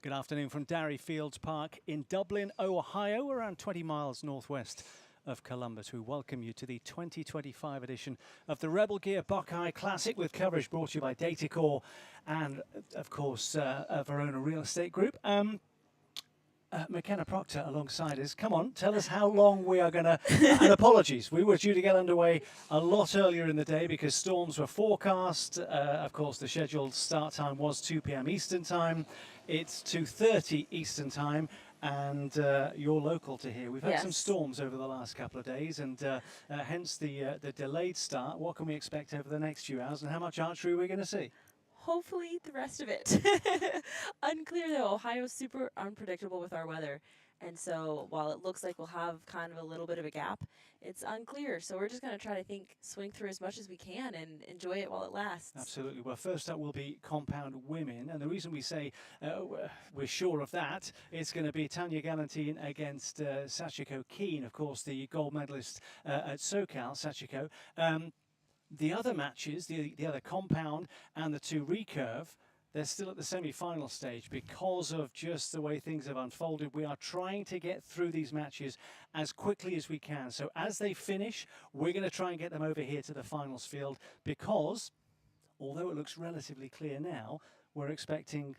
Good afternoon from Darry Fields Park in Dublin, Ohio, around 20 miles northwest of Columbus. We welcome you to the 2025 edition of the Rebel Gear Buckeye Classic, with coverage brought to you by Datacore and, of course, Verona Real Estate Group. McKenna Proctor alongside us. Come on, tell us how long we are going to... and apologies, we were due to get underway a lot earlier in the day because storms were forecast. Of course, the scheduled start time was 2 p.m. Eastern Time. It's 2:30 Eastern Time, and you're local to here. We've had some storms over the last couple of days, and hence the delayed start. What can we expect over the next few hours, and how much archery are we going to see? Hopefully the rest of it. Unclear though. Ohio's super unpredictable with our weather. And so while it looks like we'll have kind of a little bit of a gap, it's unclear. So we're just going to try to swing through as much as we can and enjoy it while it lasts. Absolutely. Well, first up will be compound women. And the reason we say we're sure of that, it's going to be Tanya Galantine against Sachiko Keane, of course, the gold medalist at SoCal, Sachiko. The other matches, the other compound and the two recurve, they're still at the semi-final stage because of just the way things have unfolded. We are trying to get through these matches as quickly as we can. So as they finish, we're going to try and get them over here to the finals field because, although it looks relatively clear now, we're expecting...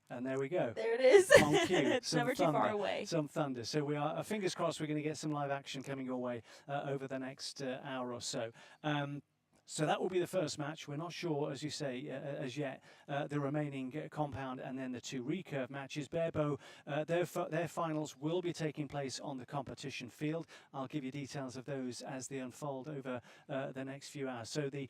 And there we go. There it is. On cue. It's never too far away. Some thunder. So we are, fingers crossed, we're going to get some live action coming your way over the next hour or so. So that will be the first match. We're not sure, as you say, as yet, the remaining compound and then the two recurve matches. Barebow, their finals will be taking place on the competition field. I'll give you details of those as they unfold over the next few hours. So the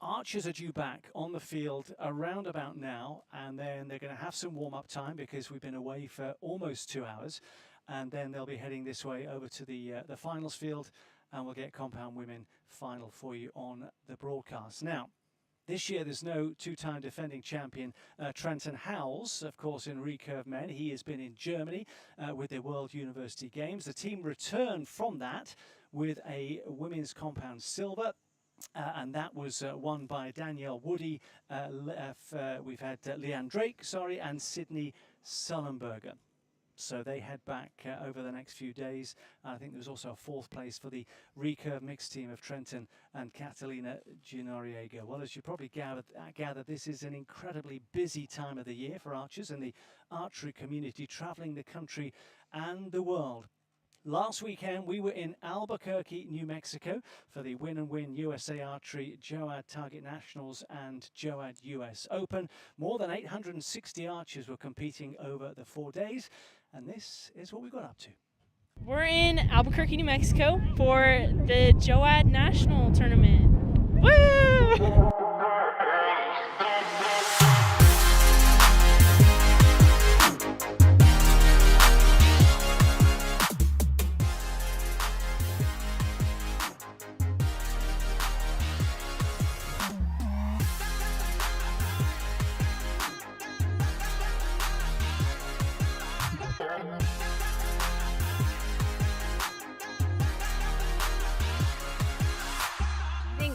archers are due back on the field around about now, and then they're going to have some warm-up time because we've been away for almost 2 hours, and then they'll be heading this way over to the finals field, and we'll get compound women final for you on the broadcast. Now, this year there's no two-time defending champion Trenton Howells, of course, in recurve men. He has been in Germany with the World University Games. The team returned from that with a women's compound silver. And that was won by Danielle Woody. We've had Leanne Drake, and Sydney Sullenberger. So they head back over the next few days. I think there was also a fourth place for the recurve mixed team of Trenton and Catalina Ginoriega. Well, as you probably gather, this is an incredibly busy time of the year for archers and the archery community traveling the country and the world. Last weekend, we were in Albuquerque, New Mexico for the Win and Win USA Archery JOAD Target Nationals and JOAD US Open. More than 860 archers were competing over the 4 days, and this is what we got up to. We're in Albuquerque, New Mexico for the JOAD National Tournament. Woo!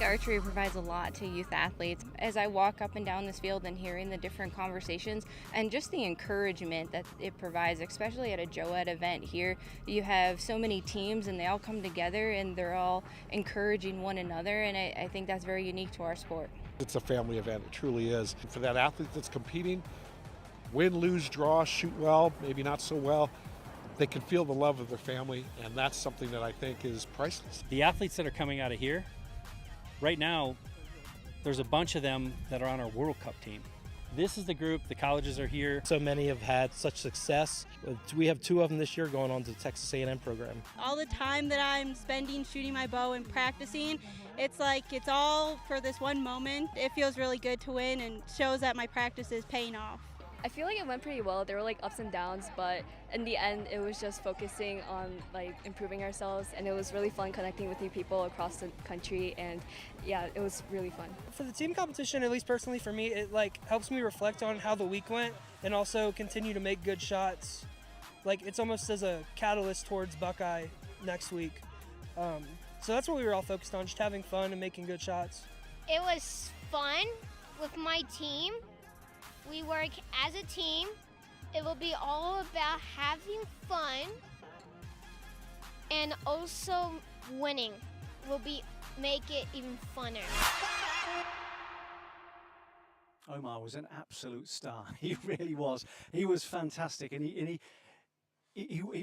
Archery provides a lot to youth athletes. As I walk up and down this field and hearing the different conversations and just the encouragement that it provides, especially at a JOAD event here, you have so many teams and they all come together and they're all encouraging one another, and I think that's very unique to our sport. It's a family event, it truly is. For that athlete that's competing, win, lose, draw, shoot well, maybe not so well, they can feel the love of their family, and that's something that I think is priceless. The athletes that are coming out of here, right now, there's a bunch of them that are on our World Cup team. This is the group, the colleges are here. So many have had such success. We have 2 of them this year going on to the Texas A&M program. All the time that I'm spending shooting my bow and practicing, it's like it's all for this one moment. It feels really good to win and shows that my practice is paying off. I feel like it went pretty well. There were like ups and downs, but in the end, it was just focusing on like improving ourselves, and it was really fun connecting with new people across the country, and yeah, it was really fun. For the team competition, at least personally for me, it like helps me reflect on how the week went and also continue to make good shots. Like it's almost as a catalyst towards Buckeye next week. So that's what we were all focused on, just having fun and making good shots. It was fun with my team. We work as a team It will be all about having fun and also winning will make it even funner. Omar was an absolute star. He really was. He was fantastic, and he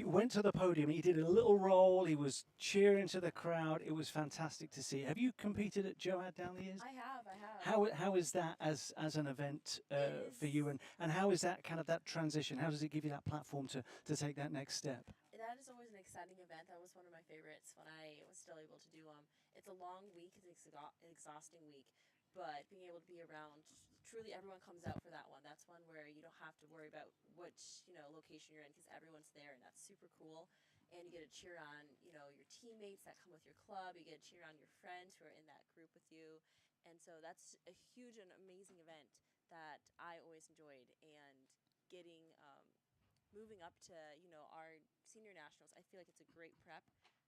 went to the podium. He did a little roll. He was cheering to the crowd. It was fantastic to see. Have you competed at JOAD down the years? I have. How is that as an event for you, and how is that kind of that transition? How does it give you that platform to take that next step? That is always an exciting event. That was one of my favorites when I was still able to do them. It's a long week. It's an exhausting week. But being able to be around, truly everyone comes out for that one. That's one where you don't have to worry about which location you're in because everyone's there, and that's super cool. And you get to cheer on your teammates that come with your club. You get to cheer on your friends who are in that group with you, and so that's a huge and amazing event that I always enjoyed. And getting moving up to our senior nationals, I feel like it's a great prep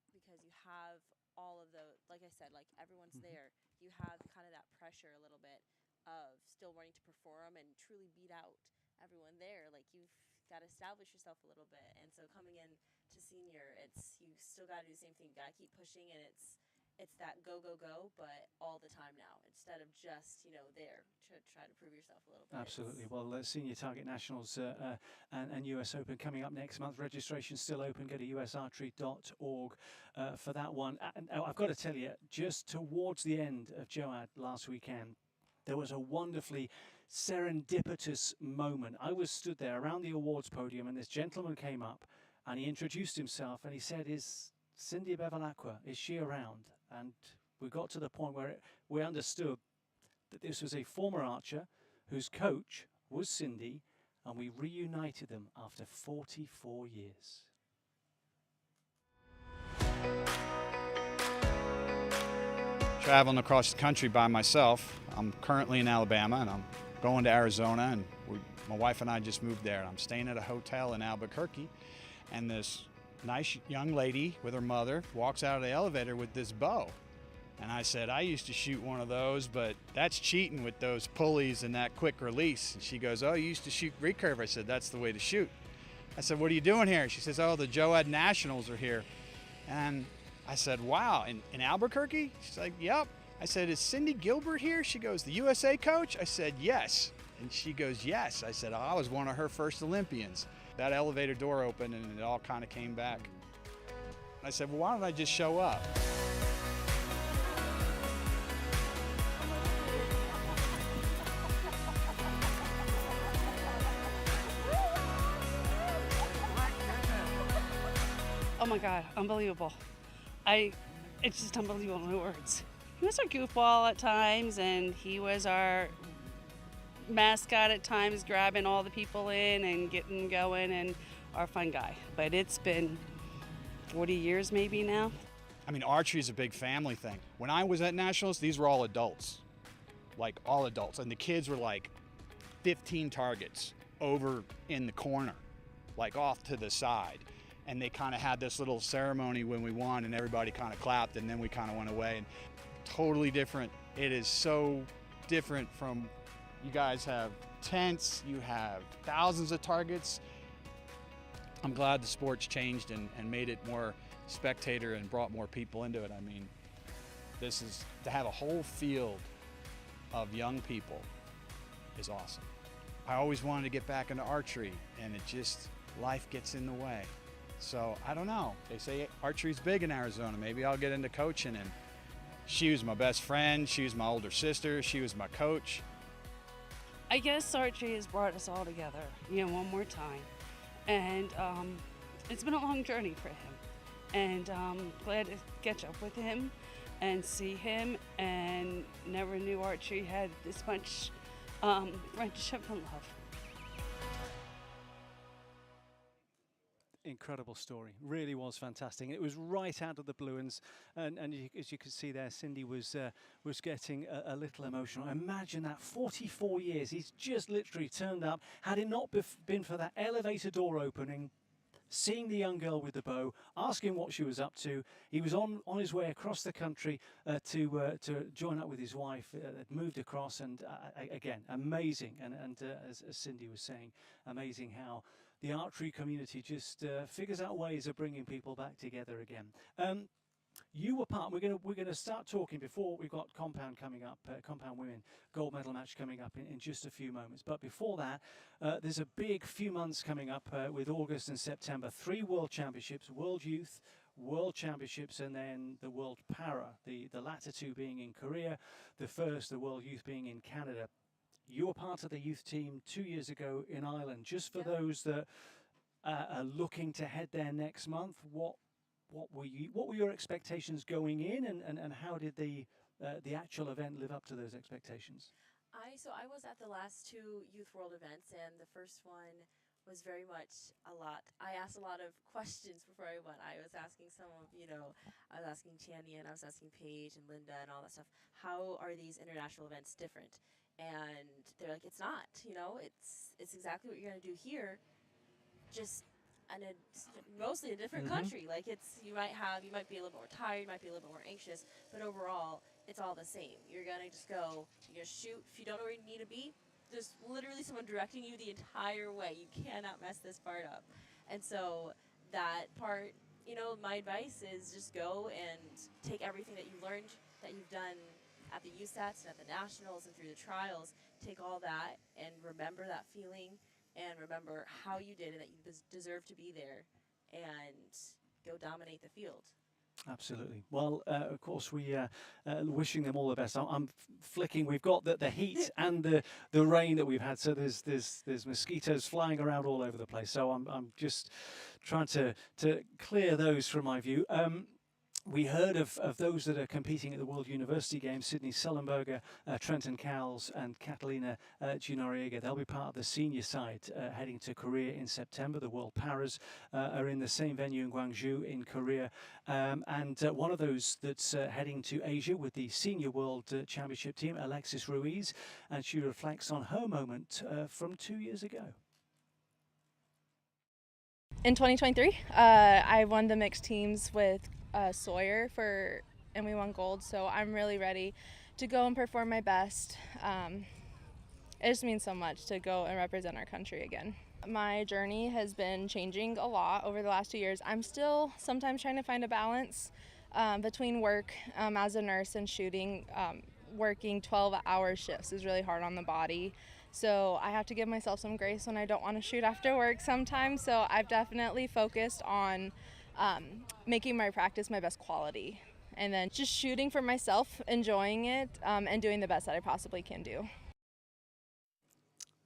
because you have all of the, like I said, like everyone's there. You have kind of that pressure a little bit of still wanting to perform and truly beat out everyone there. Like you've got to establish yourself a little bit, and so coming in to senior, you still got to do the same thing. You got to keep pushing, and it's that go, but all the time now, instead of just there to try to prove yourself a little bit. Absolutely. Well, Senior Target Nationals and US Open coming up next month. Registration's still open. Go to usarchery.org for that one. And I've got to tell you, just towards the end of JOAD last weekend, there was a wonderfully serendipitous moment. I was stood there around the awards podium, and this gentleman came up and he introduced himself and he said, "Is Cindy Bevilacqua, is she around?" And we got to the point where we understood that this was a former archer whose coach was Cindy, and we reunited them after 44 years. Traveling across the country by myself. I'm currently in Alabama, and I'm going to Arizona, and my wife and I just moved there. I'm staying at a hotel in Albuquerque, and this nice young lady with her mother walks out of the elevator with this bow. And I said, "I used to shoot one of those, but that's cheating with those pulleys and that quick release." And she goes, "Oh, you used to shoot recurve?" I said, "That's the way to shoot." I said, "What are you doing here?" She says, "Oh, the JOAD Nationals are here." And I said, "Wow, in Albuquerque?" She's like, "Yep." I said, "Is Cindy Gilbert here?" She goes, "The USA coach?" I said, "Yes." And she goes, "Yes." I said, "Oh, I was one of her first Olympians." That elevator door opened and it all kind of came back. I said, "Well, why don't I just show up?" Oh my God, unbelievable. It's just unbelievable, no words. He was our goofball at times, and he was our mascot at times, grabbing all the people in and getting going, and our fun guy. But it's been 40 years maybe now. I mean, archery is a big family thing. When I was at Nationals, these were all adults, like all adults. And the kids were like 15 targets over in the corner, like off to the side. And they kind of had this little ceremony when we won, and everybody kind of clapped, and then we kind of went away. And totally different. It is so different from, you guys have tents, you have thousands of targets. I'm glad the sport's changed and made it more spectator and brought more people into it. I mean, this is, to have a whole field of young people is awesome. I always wanted to get back into archery, and it just, life gets in the way. So I don't know. They say archery's big in Arizona. Maybe I'll get into coaching. And she was my best friend. She was my older sister. She was my coach. I guess archery has brought us all together, one more time. And it's been a long journey for him. And glad to catch up with him and see him, and never knew archery had this much friendship and love. Incredible story, really was fantastic. It was right out of the blue, and as you can see there, Cindy was getting a little emotional. Imagine that, 44 years, he's just literally turned up. Had it not been for that elevator door opening, seeing the young girl with the bow, asking what she was up to. He was on his way across the country to join up with his wife. Moved across, and again, amazing. And as Cindy was saying, amazing how the archery community just figures out ways of bringing people back together again. You were part. We're going to start talking before we've got compound coming up. Compound women gold medal match coming up in just a few moments. But before that, there's a big few months coming up with August and September. 3 World Championships: World Youth, World Championships, and then the World Para. The latter 2 being in Korea, the first, the World Youth, being in Canada. You were part of the youth team 2 years ago in Ireland. Just for those that are looking to head there next month, what were your expectations going in, and how did the actual event live up to those expectations? I was at the last 2 Youth World events, and the first one was very much a lot. I asked a lot of questions before I went. I was asking I was asking Chania, and I was asking Paige and Linda and all that stuff. How are these international events different? And they're like, it's not. It's exactly what you're gonna do here, just. And it's mostly a different country. Like you might be a little more tired, you might be a little more anxious, but overall, it's all the same. You're gonna just go, you're gonna shoot. If you don't know where you need to be, there's literally someone directing you the entire way. You cannot mess this part up. And so that part, my advice is just go and take everything that you learned, that you've done at the USATs and at the Nationals and through the trials, take all that and remember that feeling. And remember how you did it, that you deserve to be there, and go dominate the field. Absolutely. Well, of course, we wishing them all the best. I'm flicking. We've got the heat and the rain that we've had, so there's mosquitoes flying around all over the place. So I'm just trying to clear those from my view. We heard of those that are competing at the World University Games: Sydney Sullenberger, Trenton Cowles, and Catalina Ginoriega. They'll be part of the senior side heading to Korea in September. The World Paras are in the same venue in Gwangju in Korea. And one of those that's heading to Asia with the Senior World Championship team, Alexis Ruiz, and she reflects on her moment from 2 years ago. In 2023, I won the mixed teams with Sawyer and we won gold, so I'm really ready to go and perform my best. It just means so much to go and represent our country again. My journey has been changing a lot over the last 2 years. I'm still sometimes trying to find a balance between work as a nurse and shooting. Working 12-hour shifts is really hard on the body. So I have to give myself some grace when I don't want to shoot after work sometimes. So I've definitely focused on making my practice my best quality, and then just shooting for myself, enjoying it, and doing the best that I possibly can do.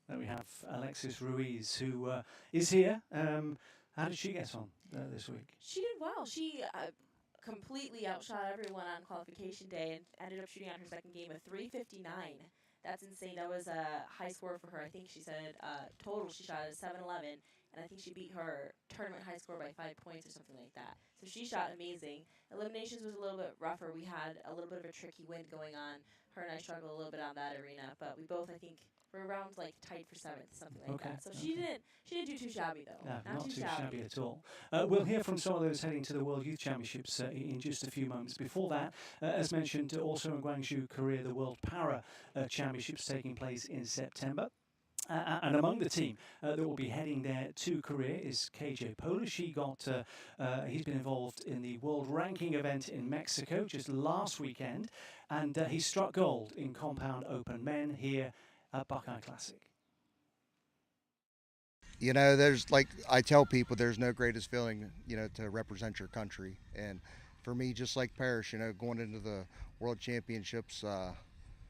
Then we have Alexis Ruiz, who is here. How did she get on this week? She did well. She completely outshot everyone on qualification day and ended up shooting out her second game of 359. That's insane. That was a high score for her. I think she said total she shot at 711, and I think she beat her tournament high score by 5 points or something like that. So she shot amazing. Eliminations was a little bit rougher. We had a little bit of a tricky wind going on. Her and I struggled a little bit on that arena, but we both, I think, were around tied for 7th, something like that. So she didn't do too shabby though. No, not too shabby at all. We'll hear from some of those heading to the World Youth Championships in just a few moments. Before that, as mentioned, also in Gwangju, Korea, the World Para Championships taking place in September. And among the team that will be heading there to Korea is KJ Pola. He's been involved in the world ranking event in Mexico just last weekend, and he struck gold in compound open men here at Buckeye Classic. There's I tell people, there's no greatest feeling, to represent your country. And for me, just like Parrish, going into the World Championships,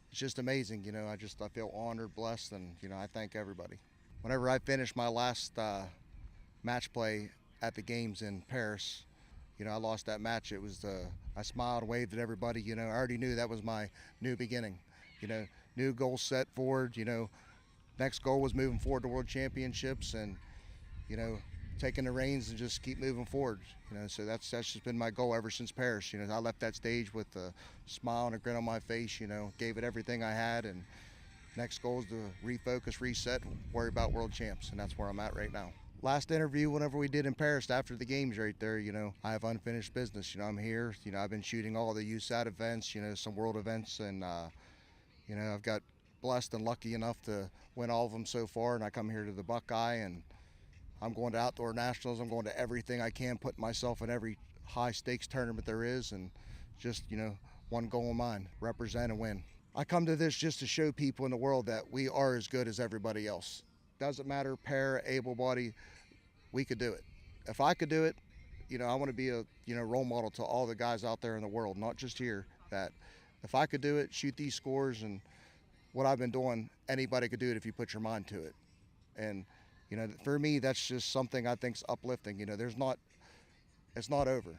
it's just amazing. I feel honored, blessed, and, I thank everybody. Whenever I finished my last match play at the games in Paris, I lost that match. It was I smiled, waved at everybody. I already knew that was my new beginning. New goal set forward. Next goal was moving forward to World Championships, and taking the reins and just keep moving forward. So that's just been my goal ever since Paris. I left that stage with a smile and a grin on my face. Gave it everything I had, and next goal is to refocus, reset, and worry about World Champs, and that's where I'm at right now. last interview whenever we did in Paris after the games right there, I have unfinished business. I'm here. I've been shooting all the USAT events, some world events, and, I've got blessed and lucky enough to win all of them so far, and I come here to the Buckeye, and I'm going to outdoor nationals. I'm going to everything I can, putting myself in every high stakes tournament there is, and just, one goal in mind, represent and win. I come to this just to show people in the world that we are as good as everybody else. Doesn't matter, para, able-bodied, we could do it. If I could do it, I want to be a role model to all the guys out there in the world, not just here, that if I could do it, shoot these scores and what I've been doing, anybody could do it if you put your mind to it. And for me, that's just something I think's uplifting. It's not over.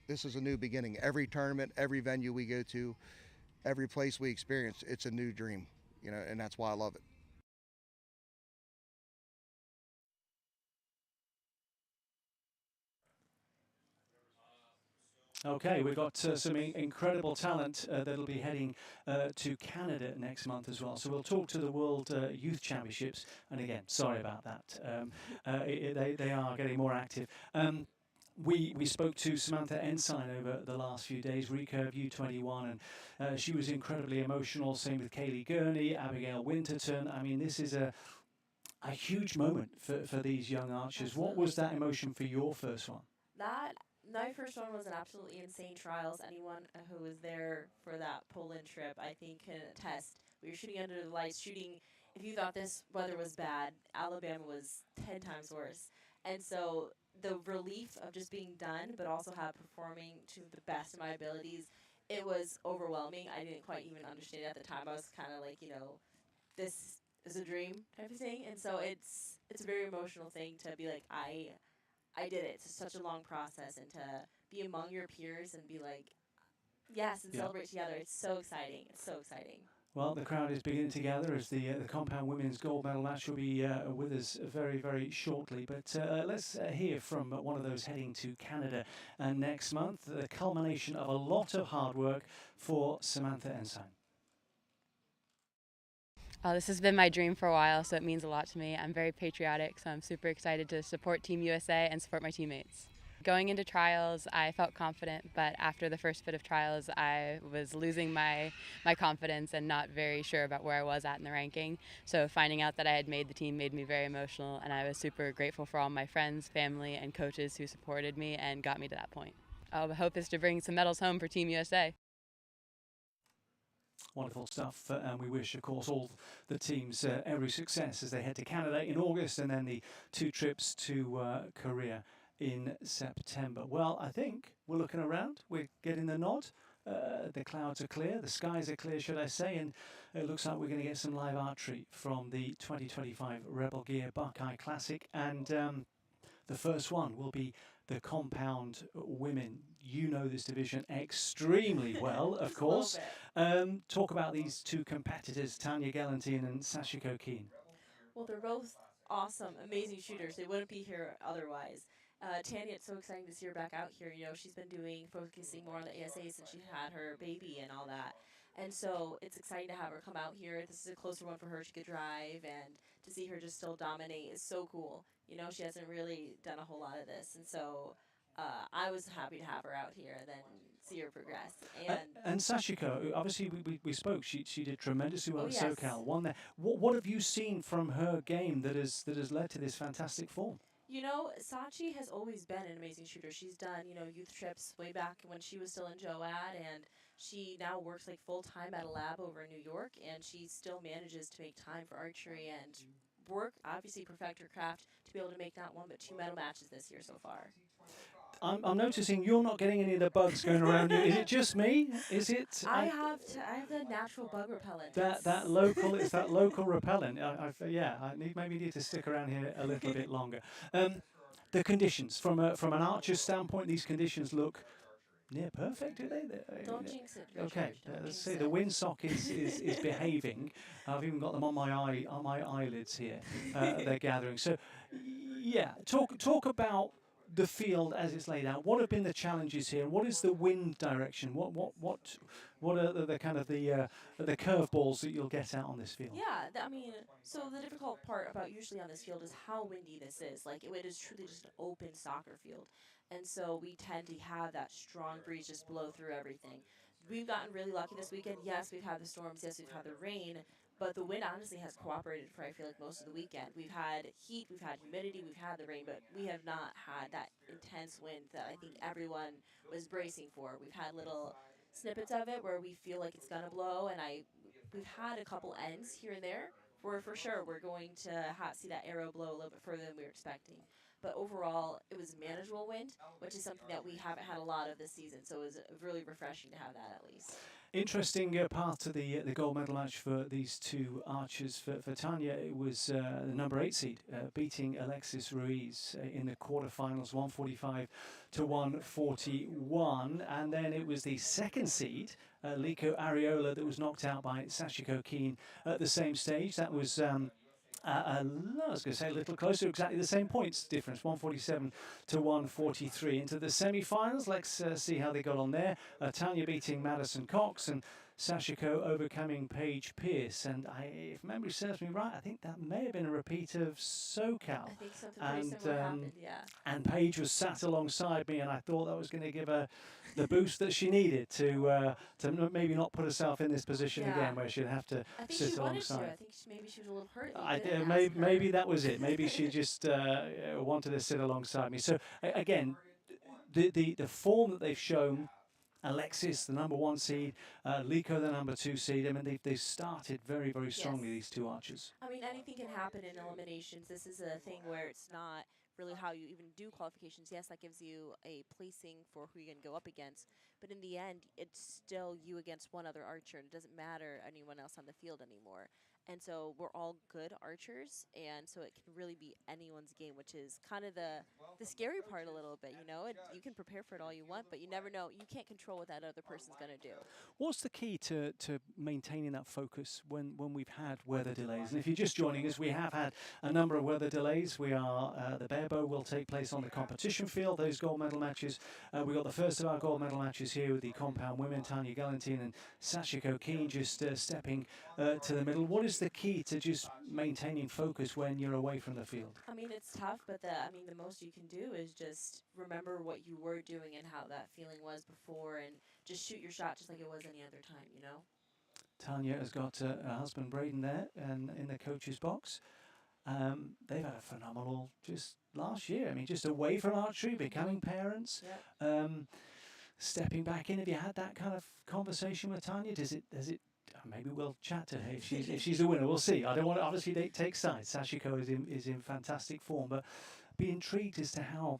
This is a new beginning. Every tournament, every venue we go to, every place we experience, it's a new dream. And that's why I love it. Okay, we've got some incredible talent that'll be heading to Canada next month as well. So we'll talk to the World Youth Championships. And again, sorry about that. They are getting more active. We spoke to Samantha Ensign over the last few days, Recurve U21, and she was incredibly emotional. Same with Kaylee Gurney, Abigail Winterton. I mean, this is a huge moment for these young archers. Absolutely. What was that emotion for your first one? My first one was an absolutely insane trials. Anyone who was there for that Poland trip, I think, can attest. We were shooting under the lights, if you thought this weather was bad, Alabama was 10 times worse. And so the relief of just being done, but also performing to the best of my abilities, it was overwhelming. I didn't quite even understand it at the time. I was kind of like, this is a dream type of thing. And so it's a very emotional thing to be like, I did it. It's such a long process, and to be among your peers and be like, yes, and celebrate together. It's so exciting. It's so exciting. Well, the crowd is beginning to gather as the compound women's gold medal match will be with us very, very shortly. But let's hear from one of those heading to Canada next month, the culmination of a lot of hard work for Samantha Ensign. This has been my dream for a while, so it means a lot to me. I'm very patriotic, so I'm super excited to support Team USA and support my teammates. Going into trials, I felt confident, but after the first bit of trials, I was losing my confidence and not very sure about where I was at in the ranking. So finding out that I had made the team made me very emotional, and I was super grateful for all my friends, family, and coaches who supported me and got me to that point. The hope is to bring some medals home for Team USA. Wonderful stuff, and we wish, of course, all the teams every success as they head to Canada in August and then the 2 trips to Korea in September. Well, I think we're looking around, we're getting the nod. The clouds are clear, the skies are clear, should I say, and it looks like we're going to get some live archery from the 2025 Rebel Gear Buckeye Classic, and the first one will be the compound women. You know this division extremely well, of course. Talk about these 2 competitors, Tanya Galantine and Sashiko Keen. Well, they're both awesome, amazing shooters. They wouldn't be here otherwise. Tanya, it's so exciting to see her back out here. She's been focusing more on the ASA since she had her baby and all that. And so it's exciting to have her come out here. This is a closer one for her. She could drive, and to see her just still dominate is so cool. She hasn't really done a whole lot of this. And so I was happy to have her out here and then see her progress. And Sashiko, obviously we spoke. She did tremendously well at yes. SoCal. Won there. What have you seen from her game that has led to this fantastic form? Sachi has always been an amazing shooter. She's done, youth trips way back when she was still in JOAD, and she now works full-time at a lab over in New York, and she still manages to make time for archery and obviously perfect her craft to be able to make not 1 but 2 medal matches this year so far. I'm noticing you're not getting any of the bugs going around you. Is it just me? Is it? I have the natural bug repellent. It's that local repellent. I maybe need to stick around here a little bit longer. The conditions, from an archer's standpoint, these conditions look near perfect, do they? Don't jinx it, Richard. Okay, let's see. The windsock is behaving. I've even got them on my eyelids here. They're gathering. So, yeah, talk about the field as it's laid out? What have been the challenges here? And what is the wind direction? What are the kind of the curveballs that you'll get out on this field? Yeah, I mean, so the difficult part about usually on this field is how windy this is. Like, it is truly just an open soccer field. And so we tend to have that strong breeze just blow through everything. We've gotten really lucky this weekend. Yes, we've had the storms. Yes, we've had the rain. But the wind honestly has cooperated for, I feel like, most of the weekend. We've had heat, we've had humidity, we've had the rain, but we have not had that intense wind that I think everyone was bracing for. We've had little snippets of it where we feel like it's gonna blow, and we've had a couple ends here and there where for sure we're going to see that arrow blow a little bit further than we were expecting. But overall, it was manageable wind, which is something that we haven't had a lot of this season. So it was really refreshing to have that at least. Interesting path to the gold medal match for these two archers. For Tanya, it was the number 8 seed beating Alexis Ruiz in the quarterfinals, 145 to 141, and then it was the second seed, Liko Ariola, that was knocked out by Sachiko Keen at the same stage. That was I was going to say a little closer, exactly the same points difference, 147 to 143. Into the semi-finals, let's see how they got on there. Tanya beating Madison Cox and Sachiko overcoming Paige Pierce. And if memory serves me right, I think that may have been a repeat of SoCal. I think something pretty similar happened, yeah. And Paige was sat alongside me, and I thought that was going to give her the boost that she needed to maybe not put herself in this position again where she'd have to sit alongside. I think maybe she was a little hurt. Maybe that was it. Maybe she just wanted to sit alongside me. So again, the form that they've shown, Alexis, the number 1 seed, Liko, the number 2 seed. I mean, they've started very, very strongly, these two archers. I mean, anything can happen in eliminations. This is a thing where it's not really how you even do qualifications. Yes, that gives you a placing for who you're going to go up against. But in the end, it's still you against one other archer. And it doesn't matter anyone else on the field anymore. And so we're all good archers, and so it can really be anyone's game, which is kind of the scary part a little bit, you know? You can prepare for it all you want, but you never know. You can't control what that other person's going to do. What's the key to maintaining that focus when we've had weather delays? And if you're just joining us, we have had a number of weather delays. We are the barebow will take place on the competition field, those gold medal matches. We got the first of our gold medal matches here with the compound women, Tanya Galantine and Sachiko Keen, just stepping to the middle. What is the key to just maintaining focus when you're away from the field? I mean, it's tough, but the most you can do is just remember what you were doing and how that feeling was before, and just shoot your shot just like it was any other time, you know? Tanya has got her husband Braden there and in the coach's box. They've had a phenomenal just last year. I mean, just away from archery, becoming parents, stepping back in. Have you had that kind of conversation with Tanya? Does it maybe we'll chat to her if she's the winner. We'll see. I don't want to obviously take sides. Sachiko is in fantastic form, but be intrigued as to how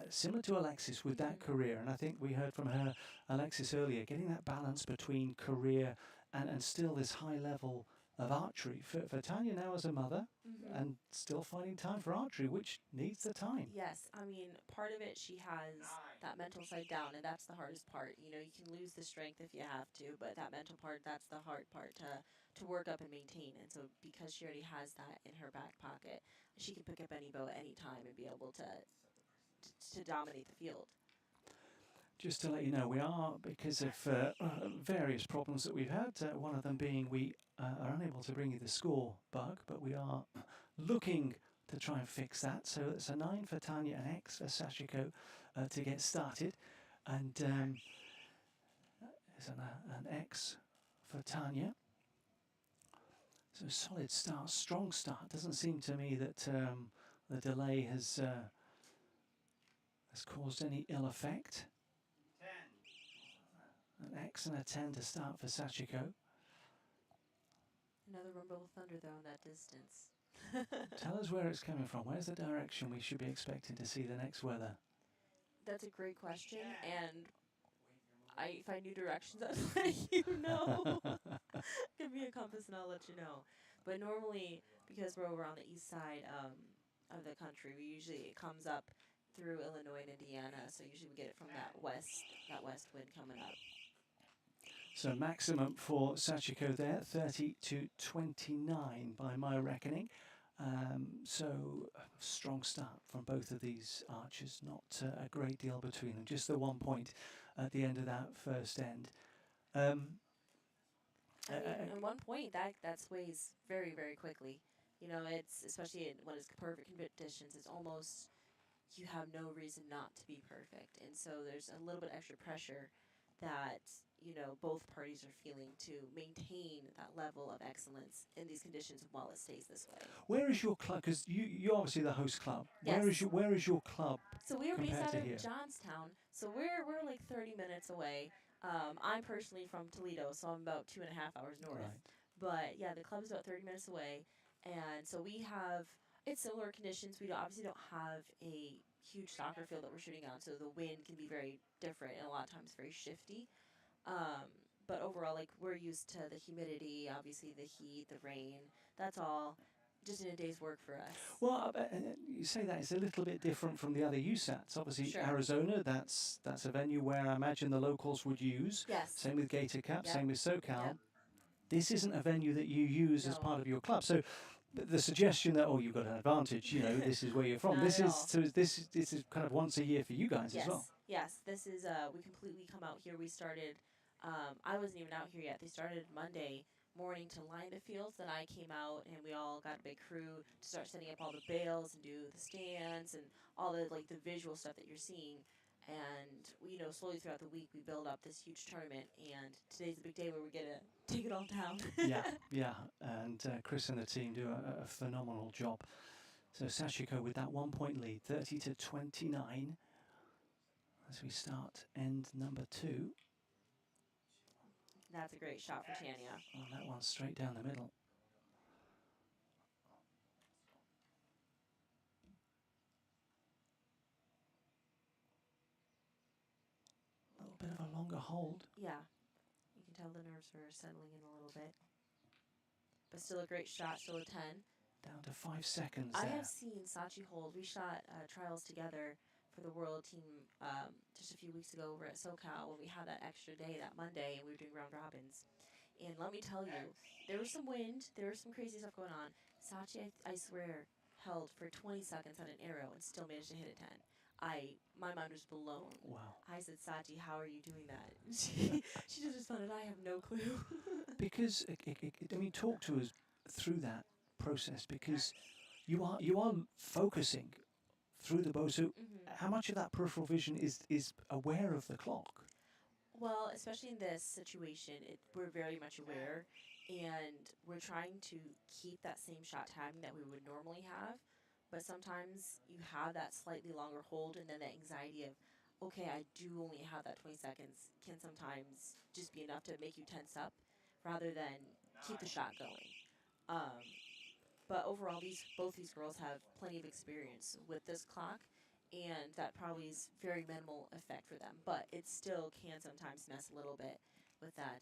similar to Alexis with that career. And I think we heard from her, Alexis, earlier, getting that balance between career and still this high level of archery. For Tanya now as a mother and still finding time for archery, which needs the time. Yes, I mean, part of it, she has that mental side down, and that's the hardest part. You know, you can lose the strength if you have to, but that mental part, that's the hard part to work up and maintain. And so because she already has that in her back pocket, she can pick up any bow at any time and be able to dominate the field. Just to let you know, we are, because of various problems that we've had, one of them being we are unable to bring you the score bug, but we are looking to try and fix that. So it's a 9 for Tanya and X for Sachiko to get started. And there's an X for Tanya. So solid start, strong start. Doesn't seem to me that the delay has caused any ill effect. An X and a 10 to start for Sachiko. Another rumble of thunder, though, in that distance. Tell us where it's coming from. Where's the direction we should be expecting to see the next weather? That's a great question, and if I knew directions, I'd let you know. Give me a compass and I'll let you know. But normally, because we're over on the east side of the country, it comes up through Illinois and Indiana, so usually we get it from that west wind coming up. So maximum for Sachiko there, 30 to 29 by my reckoning. So a strong start from both of these archers. Not a great deal between them. Just the 1 point at the end of that first end. I mean, at 1 point, that sways very, very quickly. You know, it's especially when it's perfect conditions. It's almost you have no reason not to be perfect, and so there's a little bit extra pressure that both parties are feeling to maintain that level of excellence in these conditions while it stays this way. Where is your club? Because you're obviously the host club. Yes. Where is your club? So we are based compared out to of here? Johnstown. So we're like 30 minutes away. I'm personally from Toledo, so I'm about 2.5 hours north. Right. But yeah, the club is about 30 minutes away, and so we have it's similar conditions. We obviously don't have a huge soccer field that we're shooting on, so the wind can be very different and a lot of times very shifty. But overall, like we're used to the humidity, obviously the heat, the rain. That's all just in a day's work for us. Well, you say that it's a little bit different from the other USATs. Obviously, Sure. Arizona, that's a venue where I imagine the locals would use. Yes. Same with Gator Cup, Yep. same with SoCal. Yep. This isn't a venue that you use as No. part of your club. So the suggestion that, you've got an advantage, this is where you're from. Not This at is all. so this is kind of once a year for you guys Yes. as well. Yes. This is we completely come out here. We started. I wasn't even out here yet. They started Monday morning to line the fields. Then I came out and we all got a big crew to start setting up all the bales and do the stands and all the the visual stuff that you're seeing. And we, slowly throughout the week we build up this huge tournament. And today's the big day where we get to take it all down. Yeah, and Chris and the team do a phenomenal job. So Sachiko with that 1 point lead, 30-29, as we start end number 2. That's a great shot for Tanya. Oh, that one's straight down the middle. A little bit of a longer hold. Yeah. You can tell the nerves are settling in a little bit. But still a great shot, still a 10. Down to 5 seconds I there. have seen Sachi hold. We shot trials together for the world team just a few weeks ago over at SoCal when we had that extra day that Monday and we were doing round robins. And let me tell you, there was some wind, there was some crazy stuff going on. Sachi, I swear, held for 20 seconds on an arrow and still managed to hit a 10. My mind was blown. Wow. I said, Sachi, how are you doing that? She just responded, I have no clue. Because talk to us through that process, because you are focusing through the bow. So how much of that peripheral vision is aware of the clock? Well, especially in this situation, we're very much aware, and we're trying to keep that same shot timing that we would normally have. But sometimes you have that slightly longer hold, and then the anxiety of, okay, I do only have that 20 seconds, can sometimes just be enough to make you tense up, rather than keep the shot going. But overall, both these girls have plenty of experience with this clock, and that probably is very minimal effect for them. But it still can sometimes mess a little bit with that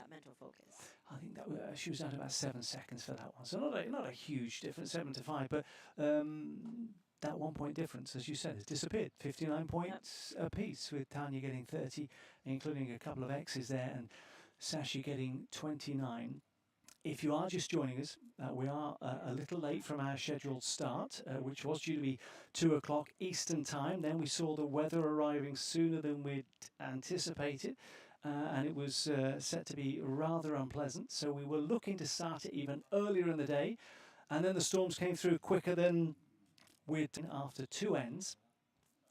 mental focus. I think that she was out about 7 seconds for that one, so not a huge difference, 7 to 5, but that 1 point difference, as you said, has disappeared. 59 points apiece, with Tanya getting 30, including a couple of X's there, and Sashi getting 29. If you are just joining us, we are a little late from our scheduled start, which was due to be 2 o'clock Eastern time. Then we saw the weather arriving sooner than we'd anticipated, and it was set to be rather unpleasant. So we were looking to start it even earlier in the day, and then the storms came through quicker than we'd after 2 ends.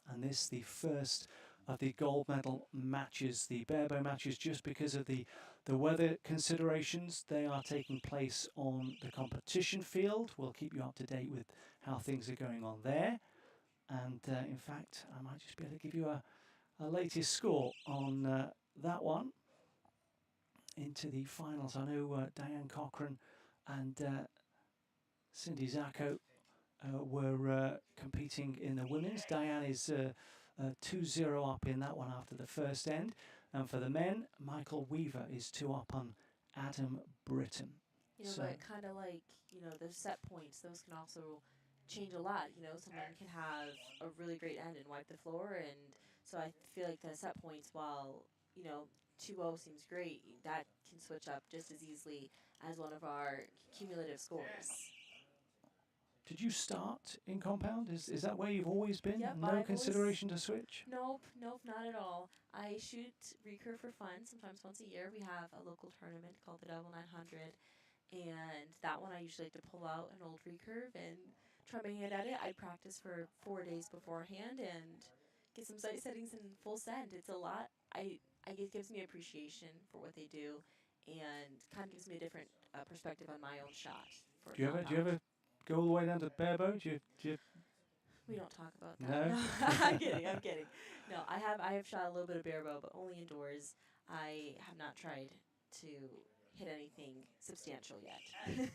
And this the first of the gold medal matches, the barebow matches, just because of the weather considerations. They are taking place on the competition field. We'll keep you up to date with how things are going on there. And in fact, I might just be able to give you a latest score on that one into the finals. I know Diane Cochran and Cindy Zacco were competing in the women's. Diane is 2-0 up in that one after the first end. And for the men, Michael Weaver is 2 up on Adam Britton. But kind of like, those set points, those can also change a lot. Someone can have a really great end and wipe the floor. And so I feel like the set points, while, 2-0 seems great, that can switch up just as easily as one of our cumulative scores. Did you start in compound? Is that where you've always been? Yep, No I've consideration to switch? Nope, not at all. I shoot recurve for fun. Sometimes once a year we have a local tournament called the Double 900, and that one I usually like to pull out an old recurve and try my hand at it. I practice for 4 days beforehand and get some sight settings in full send. It's a lot. It gives me appreciation for what they do, and kind of gives me a different perspective on my own shot. For Do you ever go all the way down to barebow? We don't talk about that. No? I'm kidding. No, I have shot a little bit of barebow, but only indoors. I have not tried to hit anything substantial yet.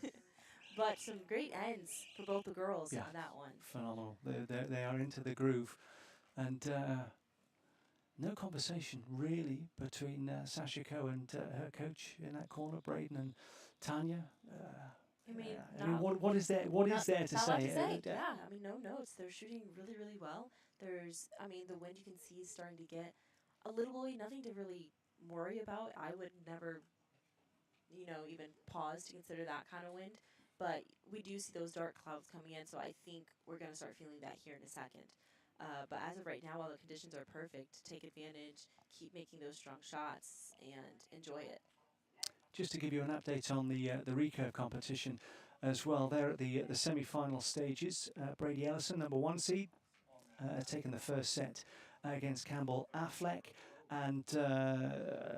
But some great ends for both the girls on that one. Phenomenal. They are into the groove. And no conversation really between Sasha Coe and her coach in that corner, Braden and Tanya. What is there? What is there to not a say? lot to say. Yeah, no notes. They're shooting really, really well. The wind you can see is starting to get a little woolly. Nothing to really worry about. I would never, even pause to consider that kind of wind. But we do see those dark clouds coming in, so I think we're going to start feeling that here in a second. But as of right now, while the conditions are perfect, take advantage, keep making those strong shots, and enjoy it. Just to give you an update on the recurve competition as well, they're at the semi-final stages. Brady Ellison, number 1 seed, taking the first set against Campbell Affleck, and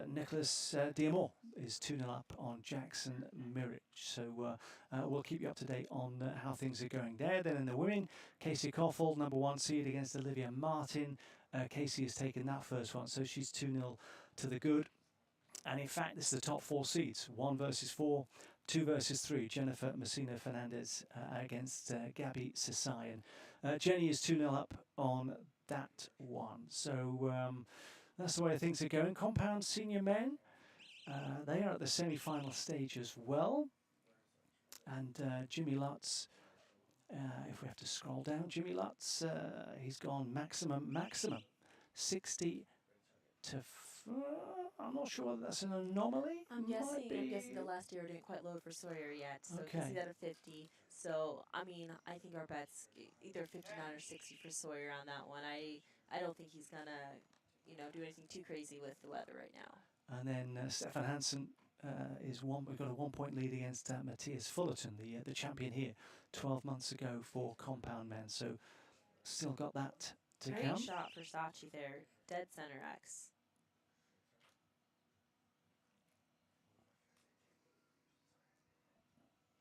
Nicholas Diamore is 2-0 up on Jackson Mirich. So we'll keep you up to date on how things are going there. Then in the women, Casey Koffold, number 1 seed against Olivia Martin. Casey has taken that first one, so she's 2-0 to the good. And in fact, this is the top 4 seeds, 1 versus 4, 2 versus 3. Jennifer Messina Fernandez against Gabby Sasayan. Jenny is 2-0 up on that one. So that's the way things are going. Compound senior men, they are at the semi-final stage as well. And Jimmy Lutz, if we have to scroll down, Jimmy Lutz, he's gone maximum, 60 to I'm not sure whether that's an anomaly. I'm guessing the last year didn't quite load for Sawyer yet, so you can see that at 50. So I think our bet's either 59 or 60 for Sawyer on that one. I don't think he's gonna, do anything too crazy with the weather right now. And then Stefan Hansen is one. We've got a 1-point lead against Matthias Fullerton, the champion here, 12 months ago for compound men. So still got that to Great come. shot for Sachi there, dead center X.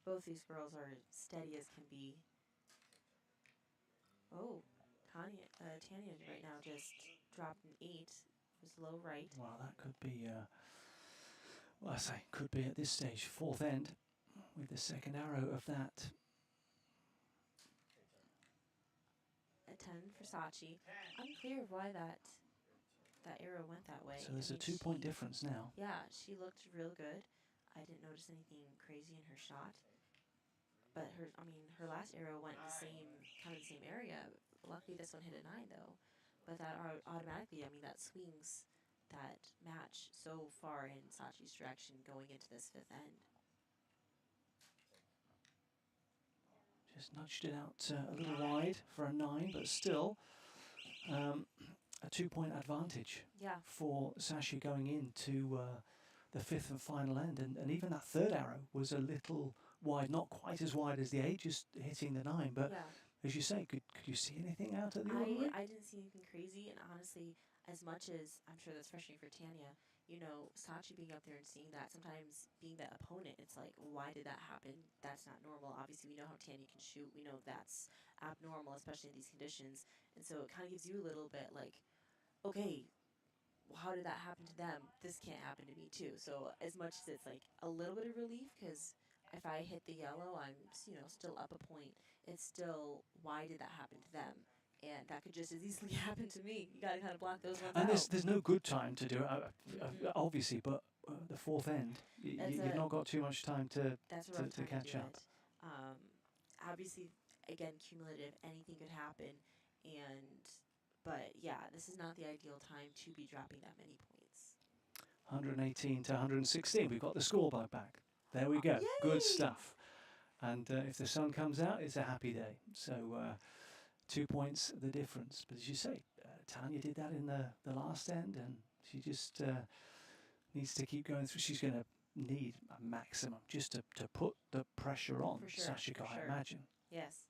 Both these girls are steady as can be. Oh, Tanya right now just dropped an 8. It was low right. Well, that could be, could be at this stage, 4th end with the second arrow of that. A 10 for Sachi. Unclear of why that arrow went that way. So there's a 2-point difference now. Yeah, she looked real good. I didn't notice anything crazy in her shot. But her last arrow went the same area. Luckily, this one hit a 9 though. But that automatically, that swings that match so far in Sachi's direction going into this 5th end. Just nudged it out a little wide for a 9, but still a 2-point advantage for Sashi going into the 5th and final end. And even that 3rd arrow was a little wide, not quite as wide as the 8, just hitting the 9. But as you say, could you see anything out of the ordinary? I didn't see anything crazy, and honestly, as much as I'm sure that's frustrating for Tanya, Sachi being up there and seeing that, sometimes being the opponent, it's like, why did that happen? That's not normal. Obviously, we know how Tanya can shoot. We know that's abnormal, especially in these conditions. And so it kind of gives you a little bit like, okay, well, how did that happen to them? This can't happen to me too. So as much as it's like a little bit of relief, because if I hit the yellow, I'm still up a point. It's still, why did that happen to them? And that could just as easily happen to me. You got to kind of block those ones out. And there's no good time to do it, obviously, but the 4th end, you've not got too much time to catch up. Obviously, again, cumulative, anything could happen. But yeah, this is not the ideal time to be dropping that many points. 118 to 116. We've got the scoreboard back. There we go. Yay! Good stuff. And if the sun comes out, it's a happy day. So 2 points the difference. But as you say, Tanya did that in the last end, and she just needs to keep going through. She's going to need a maximum just to put the pressure on For sure, Sashiko, for I sure. imagine. Yes.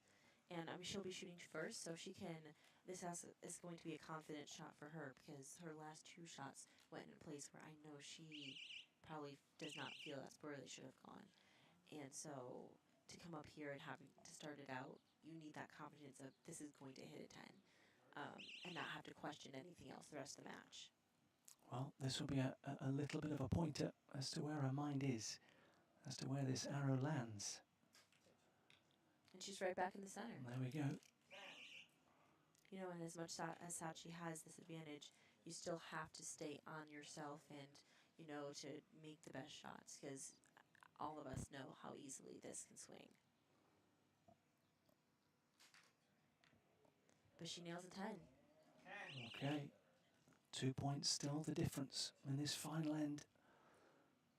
And she'll be shooting first, so she can. This is going to be a confident shot for her because her last 2 shots went in a place where I know she probably does not feel that's where they should have gone. And so to come up here and having to start it out, you need that confidence of this is going to hit a 10, and not have to question anything else the rest of the match. Well, this will be a little bit of a pointer as to where her mind is, as to where this arrow lands. And she's right back in the center. There we go. You know, and as much as Sachi has this advantage, you still have to stay on yourself and, you know, to make the best shots because all of us know how easily this can swing. But she nails a 10. Okay. 2 points still the difference in this final end.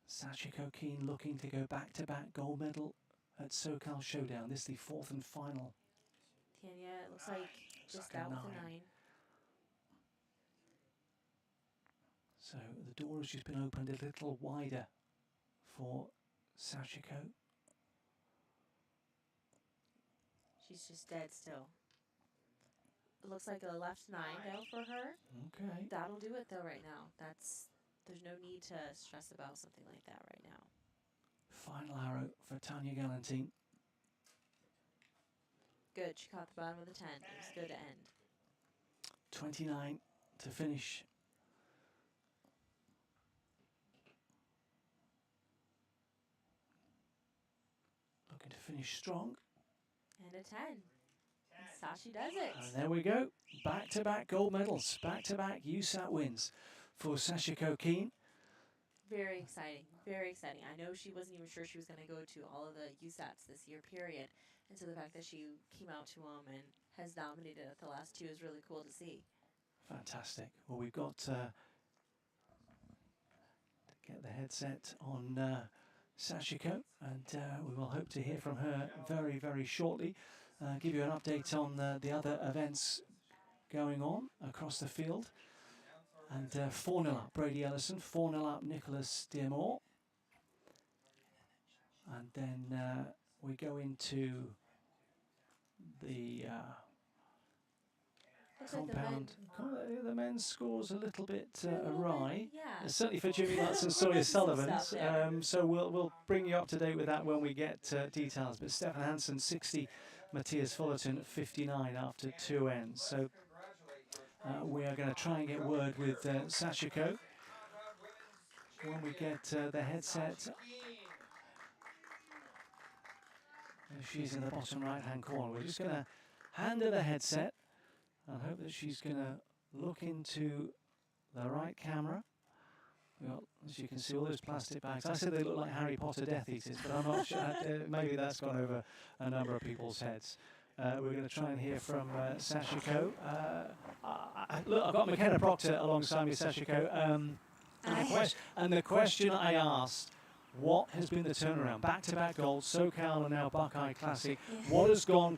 Sachiko Keen looking to go back-to-back gold medal at SoCal Showdown. This is the 4th and final. Tanya, it looks like just like a out with a 9. 9. So the door has just been opened a little wider for Sachiko. She's just dead still. It looks like a left 9 though for her. Okay. That'll do it though right now. There's no need to stress about something like that right now. Final arrow for Tanya Galantine. Good, she caught the bottom of the 10. It was good to end. 29 to finish. Looking to finish strong. And a 10. And Sachi does it. And there we go. Back-to-back gold medals. Back-to-back USAT wins for Sachiko Keen. Very exciting. Very exciting. I know she wasn't even sure she was going to go to all of the USATs this year, period. And so the fact that she came out to them and has dominated at the last 2 is really cool to see. Fantastic. Well, we've got to get the headset on Sachiko, and we will hope to hear from her very, very shortly. Give you an update on the other events going on across the field. And 4-0 up, Brady Ellison. 4-0 up, Nicholas Dearmore. And then we go into the compound. The men's scores a little bit awry. Yeah. Certainly for Jimmy Lutz and Sawyer Sullivan's. So we'll bring you up to date with that when we get details. But Stefan Hansen 60, Matthias Fullerton 59 after 2 ends. So we are going to try and get word with Sachiko when we get the headset. She's in the bottom right-hand corner. We're just going to hand her the headset and hope that she's going to look into the right camera. Well, as you can see, all those plastic bags. I said they look like Harry Potter Death Eaters, but I'm not sure. Maybe that's gone over a number of people's heads. We're going to try and hear from Sachiko. Look, I've got McKenna Proctor alongside me, Sachiko. And the question I asked, what has been the turnaround? Back-to-back gold, SoCal and now Buckeye Classic. What has gone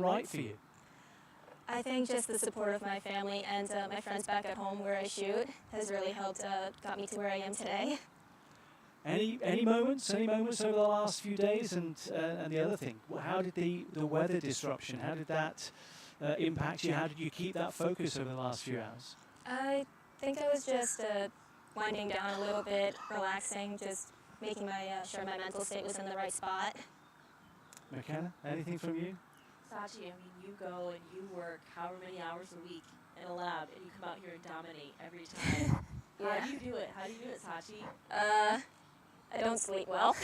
right for you? I think just the support of my family and my friends back at home where I shoot has really helped, got me to where I am today. Any moments over the last few days? And the other thing, how did the weather disruption, how did that impact you? How did you keep that focus over the last few hours? I think I was just winding down a little bit, relaxing, just making sure my mental state was in the right spot. McKenna, anything from you? Sachi, I mean, you go and you work however many hours a week in a lab, and you come out here and dominate every time. Yeah. How do you do it? How do you do it, Sachi? I don't sleep well.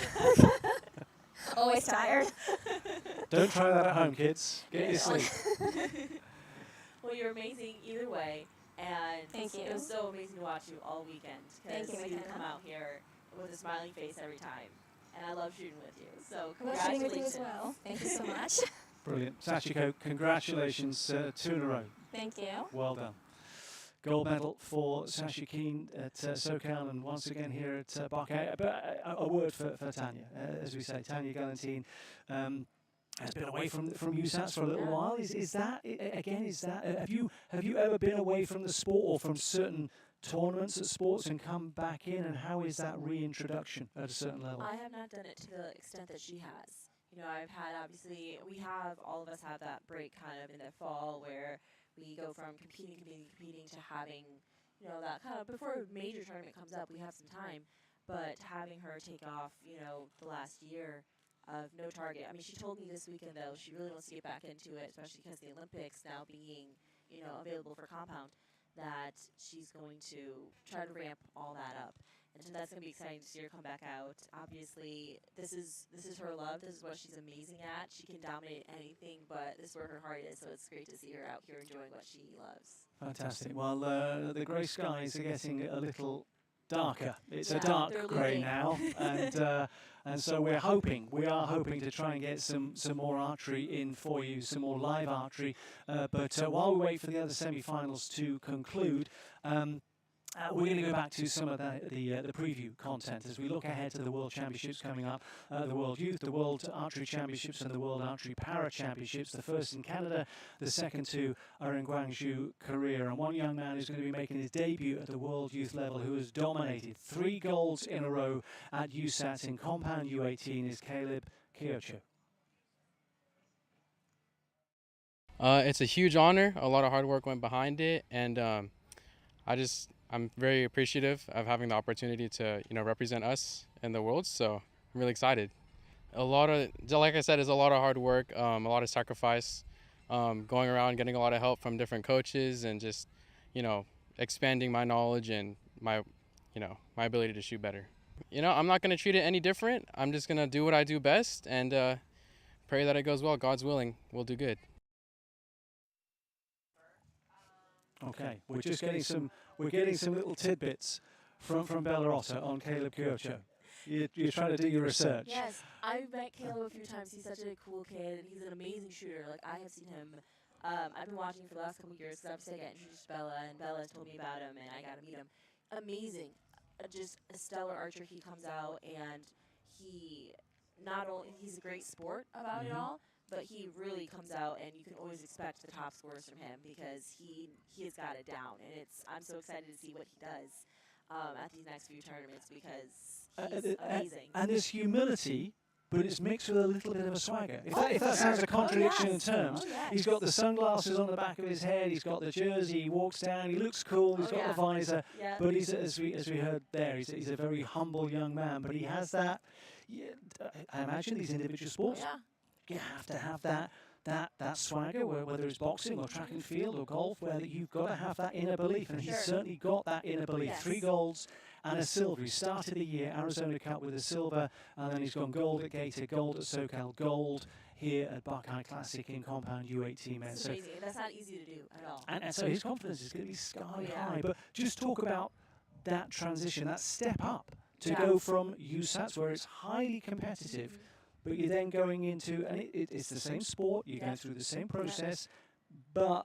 Always tired. Don't try that at home, kids. Get your sleep. Well, you're amazing either way, and Thank you. It was so amazing to watch you all weekend Thank because you, you McKenna. come out here with a smiling face every time, and I love shooting with you. So I love shooting with congratulations. you as well. Thank you so much. Brilliant. Sachiko, congratulations, 2 in a row. Thank you. Well done. gold medal for Sasha Keen at SoCal, and once again here at Buckeye. But a word for Tanya, as we say, Tanya Galantine. Has been away from USATs for a little while. Is that again? Is that have you ever been away from the sport or from certain tournaments at sports and come back in? And how is that reintroduction at a certain level? I have not done it to the extent that she has. You know, I've had, obviously, all of us have that break kind of in the fall where we go from competing to having, you know, that kind of, before a major tournament comes up, we have some time. But having her take off, you know, the last year of no target. I mean, she told me this weekend, though, she really wants to get back into it, especially because the Olympics now being, you know, available for compound, that she's going to try to ramp all that up. And so that's going to be exciting to see her come back out. Obviously, this is her love. This is what she's amazing at. She can dominate anything, but this is where her heart is, so it's great to see her out here enjoying what she loves. Fantastic. Well, the grey skies are getting a little darker. It's a dark grey now, and so we are hoping to try and get some more archery in for you, some more live archery. But while we wait for the other semi-finals to conclude, we're going to go back to some of the preview content as we look ahead to the World Championships coming up, the World Youth, the World Archery Championships and the World Archery Para Championships. The first in Canada, the second two are in Guangzhou, Korea. And one young man who's going to be making his debut at the World Youth level, who has dominated 3 golds in a row at USAT in compound U18, is Caleb Kyocho. It's a huge honor. A lot of hard work went behind it, and I'm very appreciative of having the opportunity to, you know, represent us in the world. So I'm really excited. Like I said, it's a lot of hard work, a lot of sacrifice, going around, getting a lot of help from different coaches, and just, you know, expanding my knowledge and my ability to shoot better. You know, I'm not going to treat it any different. I'm just going to do what I do best and pray that it goes well. God's willing, we'll do good. Okay, we're just getting some little tidbits from Bellarotta on Caleb Kyocho. You're trying to do your research. Yes, I've met Caleb a few times. He's such a cool kid, and he's an amazing shooter. Like, I have seen him. I've been watching for the last couple of years because obviously I got introduced to Bella, and Bella has told me about him, and I got to meet him. Amazing, just a stellar archer. He comes out, and he's a great sport about it all. But he really comes out, and you can always expect the top scores from him because he has got it down. And I'm so excited to see what he does at these next few tournaments because he's amazing. And there's humility, but it's mixed with a little bit of a swagger. If that sounds a contradiction in terms, he's got the sunglasses on the back of his head, he's got the jersey, he walks down, he looks cool, he's got the visor, but he's, as we heard there, he's a very humble young man, but he has that. I imagine these individual sports. You have to have that swagger, whether it's boxing or track and field or golf, where you've got to have that inner belief, and he's certainly got that inner belief. 3 golds and a silver. He started the year Arizona Cup with a silver, and then he's gone gold at Gator, gold at SoCal, gold here at Buckeye Classic in compound U18 men. It's amazing. That's not easy to do at all. And so his confidence is going to be sky high. But just talk about that transition, that step up to go from USATs, where it's highly competitive, but you're then going into, and it's the same sport, you're going through the same process, but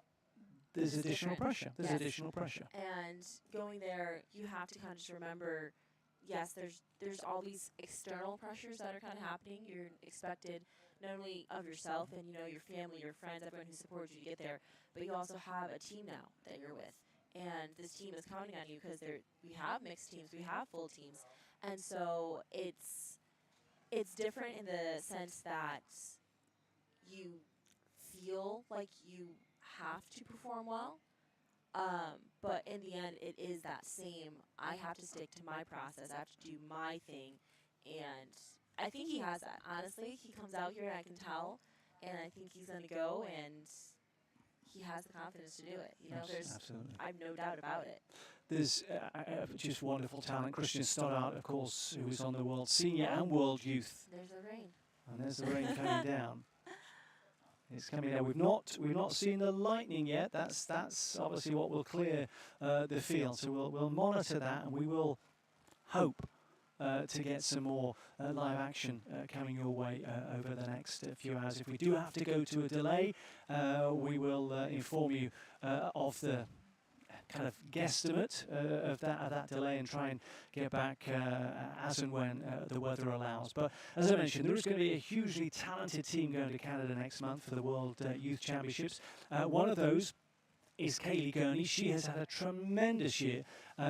there's additional pressure. There's additional pressure. And going there, you have to kind of just remember, yes, there's all these external pressures that are kind of happening. You're expected not only of yourself and, you know, your family, your friends, everyone who supports you to get there, but you also have a team now that you're with. And this team is counting on you because we have mixed teams, we have full teams. And so it's different in the sense that you feel like you have to perform well, but in the end, it is that same. I have to stick to my process. I have to do my thing, and I think he has that. Honestly, he comes out here, and I can tell, and I think he's going to go, and he has the confidence to do it. You know, I have no doubt about it. There's just wonderful talent. Christian Stoddart, of course, who is on the World Senior and World Youth. There's the rain. And there's the rain coming down. It's coming down. We've not seen the lightning yet. That's obviously what will clear the field. So we'll monitor that, and we will hope to get some more live action coming your way over the next few hours. If we do have to go to a delay, we will inform you of the kind of guesstimate of that delay and try and get back as and when the weather allows. But as I mentioned, there is going to be a hugely talented team going to Canada next month for the World Youth Championships. One of those is Kaylee Gurney. She has had a tremendous year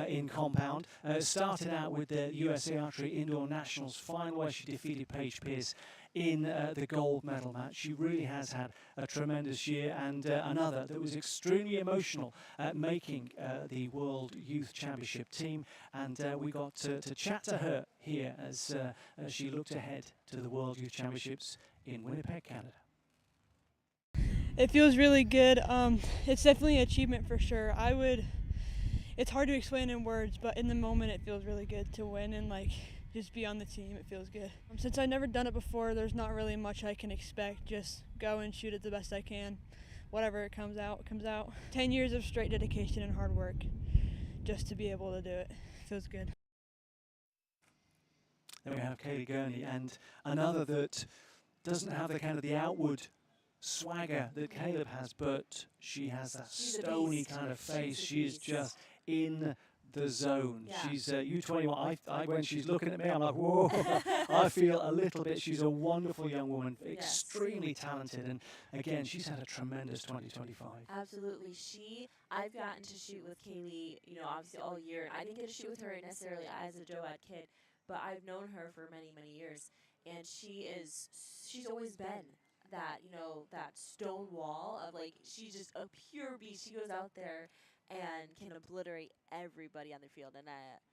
in compound. Started out with the USA Archery Indoor Nationals final where she defeated Paige Pierce in the gold medal match. She really has had a tremendous year, and another that was extremely emotional at making the World Youth Championship team. And we got to chat to her here as she looked ahead to the World Youth Championships in Winnipeg, Canada. It feels really good. It's definitely an achievement for sure. It's hard to explain in words, but in the moment it feels really good to win and just be on the team. It feels good. Since I've never done it before, there's not really much I can expect. Just go and shoot it the best I can. Whatever it comes out, it comes out. 10 years of straight dedication and hard work just to be able to do it. Feels good. Then we have Kaylee Gurney, and another that doesn't have the kind of the outward swagger that Caleb has, but she has that stony kind of face. She's just in the zone. Yeah. She's U21. When she's looking at me, I'm like, whoa. I feel a little bit. She's a wonderful young woman, extremely talented, and again, she's had a tremendous 2025. Absolutely. I've gotten to shoot with Kaylee, obviously all year. I didn't get to shoot with her necessarily as a JOAD kid, but I've known her for many, many years, and she's always been that, that stone wall of she's just a pure beast. She goes out there and can obliterate everybody on the field, and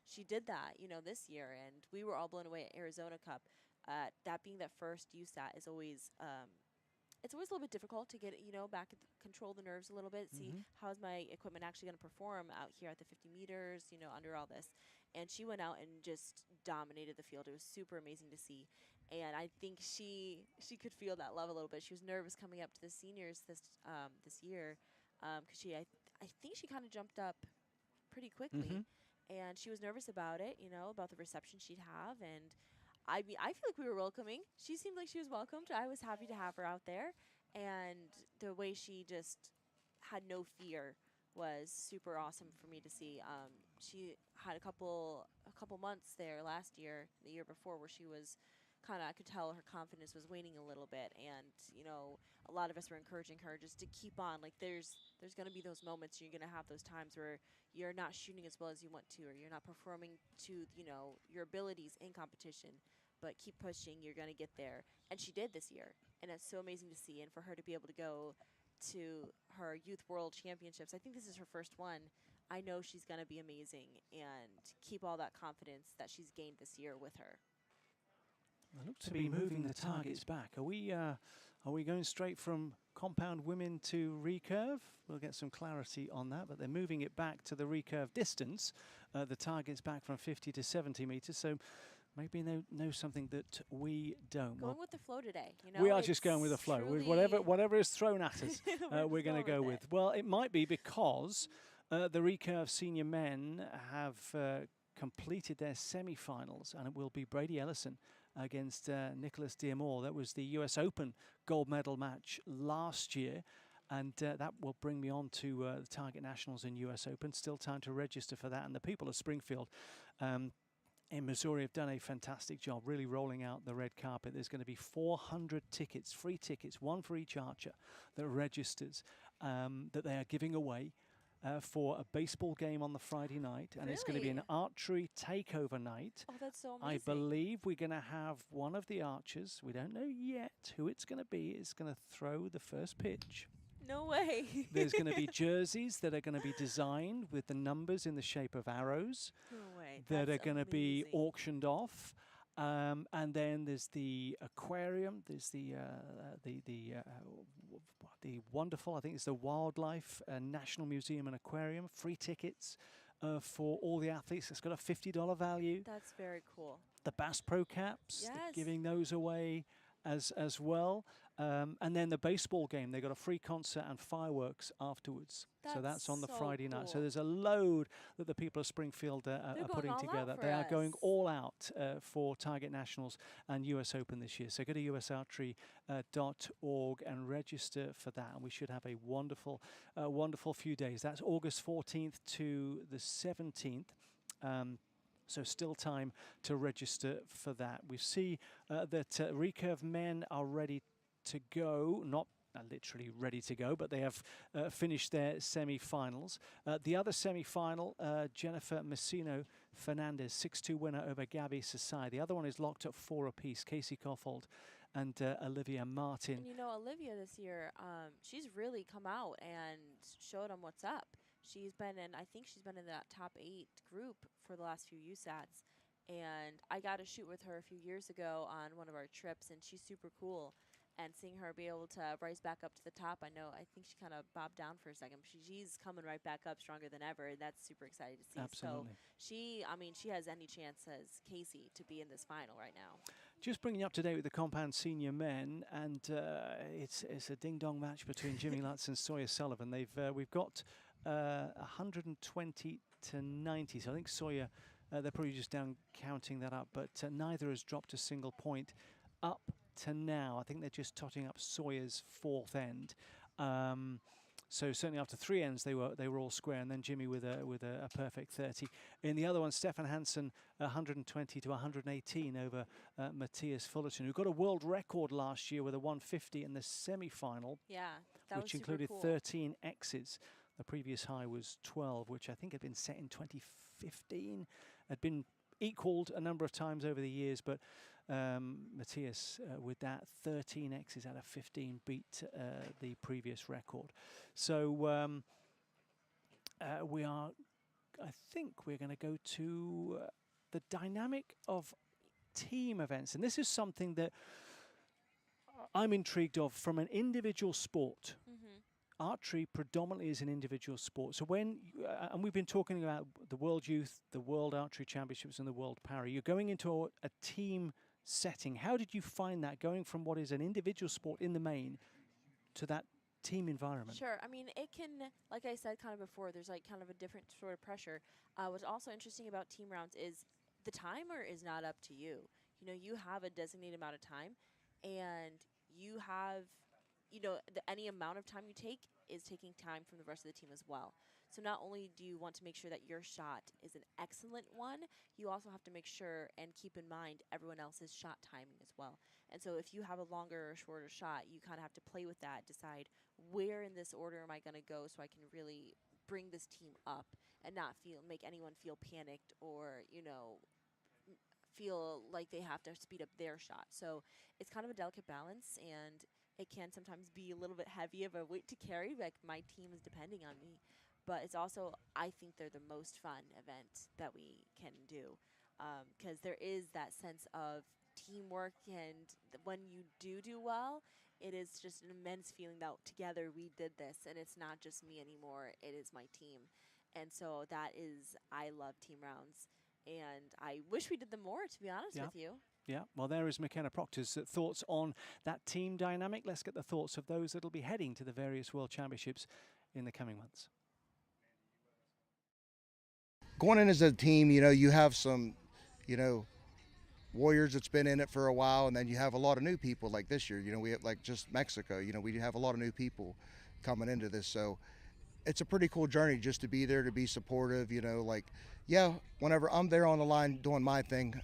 she did that, this year, and we were all blown away at Arizona Cup. That being that first USAT is always it's always a little bit difficult to get back control the nerves a little bit, see how's my equipment actually going to perform out here at the 50 meters, under all this. And she went out and just dominated the field. It was super amazing to see. And I think she could feel that love a little bit. She was nervous coming up to the seniors this year, because I think she kind of jumped up pretty quickly, and she was nervous about it, about the reception she'd have. And I feel like we were welcoming. She seemed like she was welcomed. I was happy to have her out there, and the way she just had no fear was super awesome for me to see. She had a couple months there last year, the year before, where she was I could tell her confidence was waning a little bit, and a lot of us were encouraging her just to keep on. There's going to be those moments, you're going to have those times where you're not shooting as well as you want to, or you're not performing to your abilities in competition, but keep pushing, you're going to get there. And she did this year, and it's so amazing to see. And for her to be able to go to her Youth World Championships, I think this is her first one. I know she's going to be amazing and keep all that confidence that she's gained this year with her. They look to be moving the targets back. Are we going straight from compound women to recurve? We'll get some clarity on that, but they're moving it back to the recurve distance. The target's back from 50 to 70 meters, so maybe they know something that we don't. Going with the flow today, we are just going with the flow. With whatever is thrown at us, we're going to go with. Well, it might be because the recurve senior men have completed their semi-finals, and it will be Brady Ellison against Nicholas Diamore. That was the US Open gold medal match last year, and that will bring me on to the Target Nationals and US Open. Still time to register for that, and the people of Springfield in Missouri have done a fantastic job really rolling out the red carpet. There's going to be 400 tickets, free tickets, one for each archer that registers, that they are giving away for a baseball game on the Friday night, and it's going to be an archery takeover night. Oh, that's so amazing. I believe we're going to have one of the archers, we don't know yet who it's going to be, is going to throw the first pitch. No way. There's going to be jerseys that are going to be designed with the numbers in the shape of arrows that are going to be auctioned off. And then there's the aquarium. There's the wonderful, I think it's the Wildlife National Museum and Aquarium. Free tickets for all the athletes. It's got a $50 value. That's very cool. The Bass Pro Caps, giving those away as well. And then the baseball game, they got a free concert and fireworks afterwards. So that's on the so Friday night. So cool. there's a load that the people of Springfield are They're putting going all out together. for They are going us. all out for Target Nationals and US Open this year. So go to usarchery.org and register for that. And we should have a wonderful, wonderful few days. That's August 14th to the 17th. So still time to register for that. We see that Recurve men are ready to go, not literally ready to go, but they have finished their semi-finals. The other semi-final, Jennifer Messino Fernandez, 6-2 winner over Gabby Sasai. The other one is locked at 4 apiece, Casey Koffold and Olivia Martin. And you know, Olivia this year, she's really come out and showed them what's up. She's been in, I think she's been in that top 8 group for the last few USATs. And I got to shoot with her a few years ago on one of our trips, and she's super cool. And seeing her be able to rise back up to the top, I think she kind of bobbed down for a second. She's coming right back up stronger than ever, and that's super exciting to see. Absolutely. So she has any chance as Casey to be in this final right now. Just bringing you up to date with the compound senior men, and it's a ding-dong match between Jimmy Lutz and Sawyer Sullivan. We've got 120 to 90, so I think Sawyer, they're probably just down counting that up, but neither has dropped a single point up to now. I think they're just totting up Sawyer's 4th end. So certainly after 3 ends they were all square, and then Jimmy with a perfect 30. In the other one, Stefan Hansen 120 to 118 over Matthias Fullerton, who got a world record last year with a 150 in the semi-final. Yeah, that which was included super cool. 13 X's. The previous high was 12, which I think had been set in 2015. Had been equaled a number of times over the years, but Matthias with that 13 X's out of 15 beat the previous record. So I think we're going to go to the dynamic of team events, and this is something that I'm intrigued of from an individual sport. Archery predominantly is an individual sport. So when, and we've been talking about the World Youth, the World Archery Championships and the World Para, you're going into a team setting. How did you find that, going from what is an individual sport in the main to that team environment? Sure. I mean, it can, like I said kind of before, there's like kind of a different sort of pressure. What's also interesting about team rounds is the timer is not up to you. You know, you have a designated amount of time, and you have, you know, any amount of time you take is taking time from the rest of the team as well. So not only do you want to make sure that your shot is an excellent one, you also have to make sure and keep in mind everyone else's shot timing as well. And so if you have a longer or shorter shot, you kind of have to play with that, decide where in this order am I going to go so I can really bring this team up and not make anyone feel panicked or, you know, feel like they have to speed up their shot. So it's kind of a delicate balance, and it can sometimes be a little bit heavy of a weight to carry, like my team is depending on me. But it's also, I think they're the most fun event that we can do, because there is that sense of teamwork, and when you do well, it is just an immense feeling that together we did this, and it's not just me anymore, it is my team. And so I love team rounds, and I wish we did them more, to be honest with you. Yeah, well, there is McKenna Proctor's thoughts on that team dynamic. Let's get the thoughts of those that will be heading to the various World Championships in the coming months. Going in as a team, you know, you have some, you know, warriors that's been in it for a while, and then you have a lot of new people like this year. You know, we have like just Mexico, you know, we have a lot of new people coming into this. So it's a pretty cool journey just to be there, to be supportive, you know, like, yeah, whenever I'm there on the line doing my thing,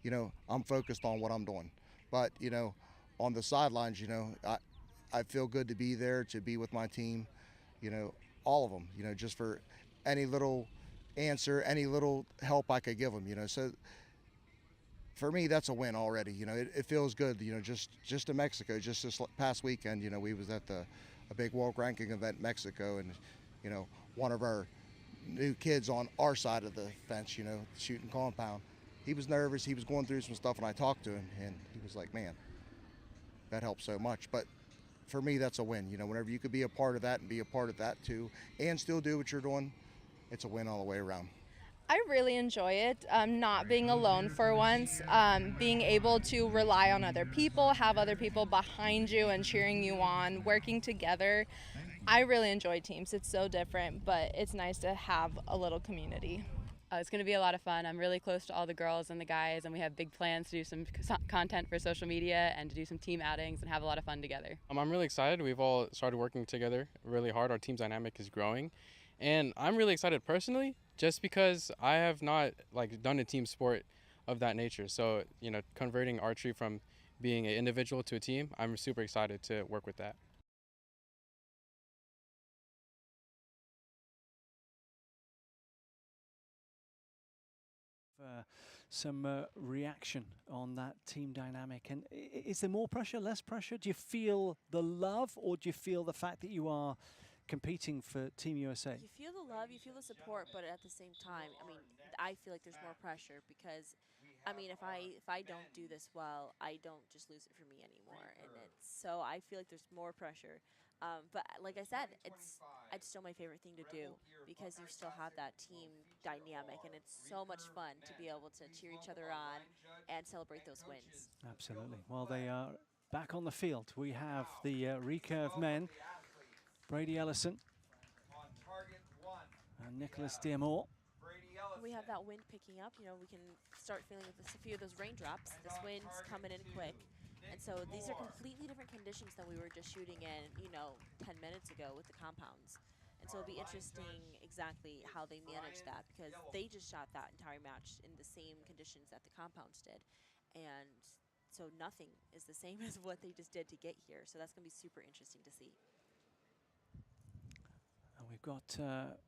you know, I'm focused on what I'm doing. But, you know, on the sidelines, you know, I feel good to be there, to be with my team, you know, all of them, you know, just for any little answer, any little help I could give them, you know. So for me, that's a win already. You know, it feels good, you know, just to Mexico. Just this past weekend, you know, we was at a big world ranking event in Mexico, and, you know, one of our new kids on our side of the fence, you know, shooting compound, he was nervous, he was going through some stuff, and I talked to him, and he was like, man, that helped so much. But for me, that's a win. You know, whenever you could be a part of that and be a part of that too, and still do what you're doing, it's a win all the way around. I really enjoy it, not being alone for once, being able to rely on other people, have other people behind you and cheering you on, working together. I really enjoy teams. It's so different, but it's nice to have a little community. It's going to be a lot of fun. I'm really close to all the girls and the guys, and we have big plans to do some content for social media and to do some team outings and have a lot of fun together. I'm really excited. We've all started working together really hard. Our team dynamic is growing, and I'm really excited personally, just because I have not done a team sport of that nature. So converting archery from being an individual to a team, I'm super excited to work with that. Some reaction on that team dynamic, and is there more pressure, less pressure? Do you feel the love, or do you feel the fact that you are competing for Team USA? You feel the love, you feel the support, but at the same time, I mean, I feel like there's more pressure because, I mean, if I don't do this well, I don't just lose it for me anymore, and so I feel like there's more pressure. But like I said, it's still my favorite thing to do because you still have that team dynamic, and it's so much fun to be able to cheer each other on and celebrate those wins. Absolutely. Well, they are back on the field. We have the recurve men, Brady Ellison and Nicholas Dearmore. We have that wind picking up. You know, we can start feeling a few of those raindrops. This wind's coming in quick. And so these are completely different conditions than we were just shooting in, 10 minutes ago with the compounds. And so it'll be interesting exactly how they manage that because they just shot that entire match in the same conditions that the compounds did. And so nothing is the same as what they just did to get here. So that's going to be super interesting to see. And we've got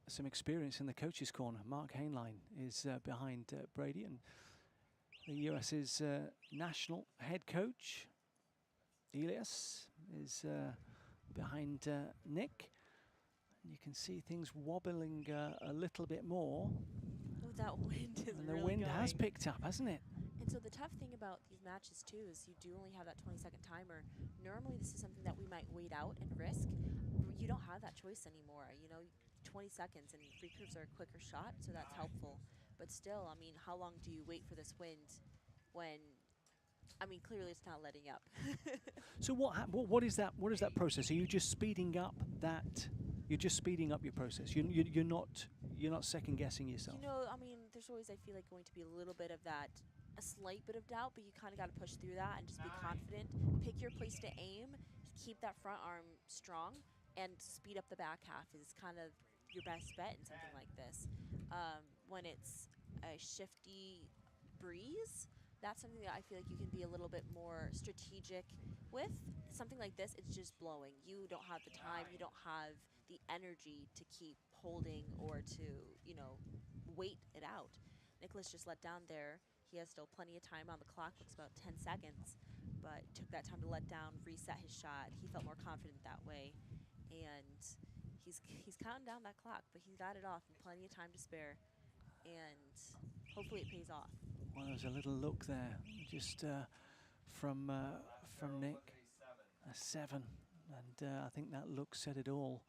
some experience in the coach's corner. Mark Hainline is behind Brady, and the US's national head coach, Elias, is behind Nick. And you can see things wobbling a little bit more. Oh, that wind is and really the wind going. has picked up, hasn't it? And so the tough thing about these matches too is you do only have that 20-second timer. Normally this is something that we might wait out and risk. You don't have that choice anymore. 20 seconds, and recurves are a quicker shot, so that's helpful. But still, I mean, how long do you wait for this wind when, I mean, clearly it's not letting up. So what is that? What is that process? Are you just speeding up that? You're just speeding up your process. You're not second guessing yourself. I mean, there's always, I feel like, going to be a little bit of that, a slight bit of doubt, but you kind of got to push through that and just be confident. Pick your place to aim, keep that front arm strong, and speed up the back half is kind of your best bet in something like this. When it's a shifty breeze, that's something that I feel like you can be a little bit more strategic with. Something like this, it's just blowing. You don't have the time, you don't have the energy to keep holding or to, wait it out. Nicholas just let down there. He has still plenty of time on the clock, looks about 10 seconds, but took that time to let down, reset his shot. He felt more confident that way, and he's counting down that clock, but he got it off in plenty of time to spare, and hopefully it pays off. Well, there's a little look there, just from Nick, a 7, and I think that look said it all.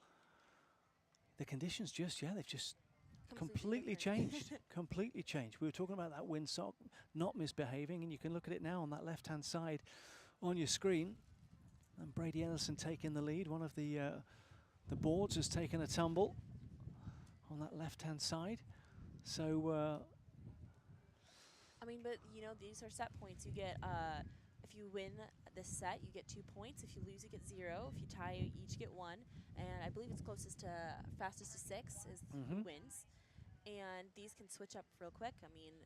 The conditions they've just completely changed. Completely changed. We were talking about that windsock not misbehaving, and you can look at it now on that left-hand side on your screen. And Brady Ellison taking the lead. One of the boards has taken a tumble on that left-hand side. So. I mean, but these are set points. You get if you win this set, you get 2 points. If you lose, you get 0. If you tie, you each get 1. And I believe it's fastest to 6 is who wins. And these can switch up real quick. I mean,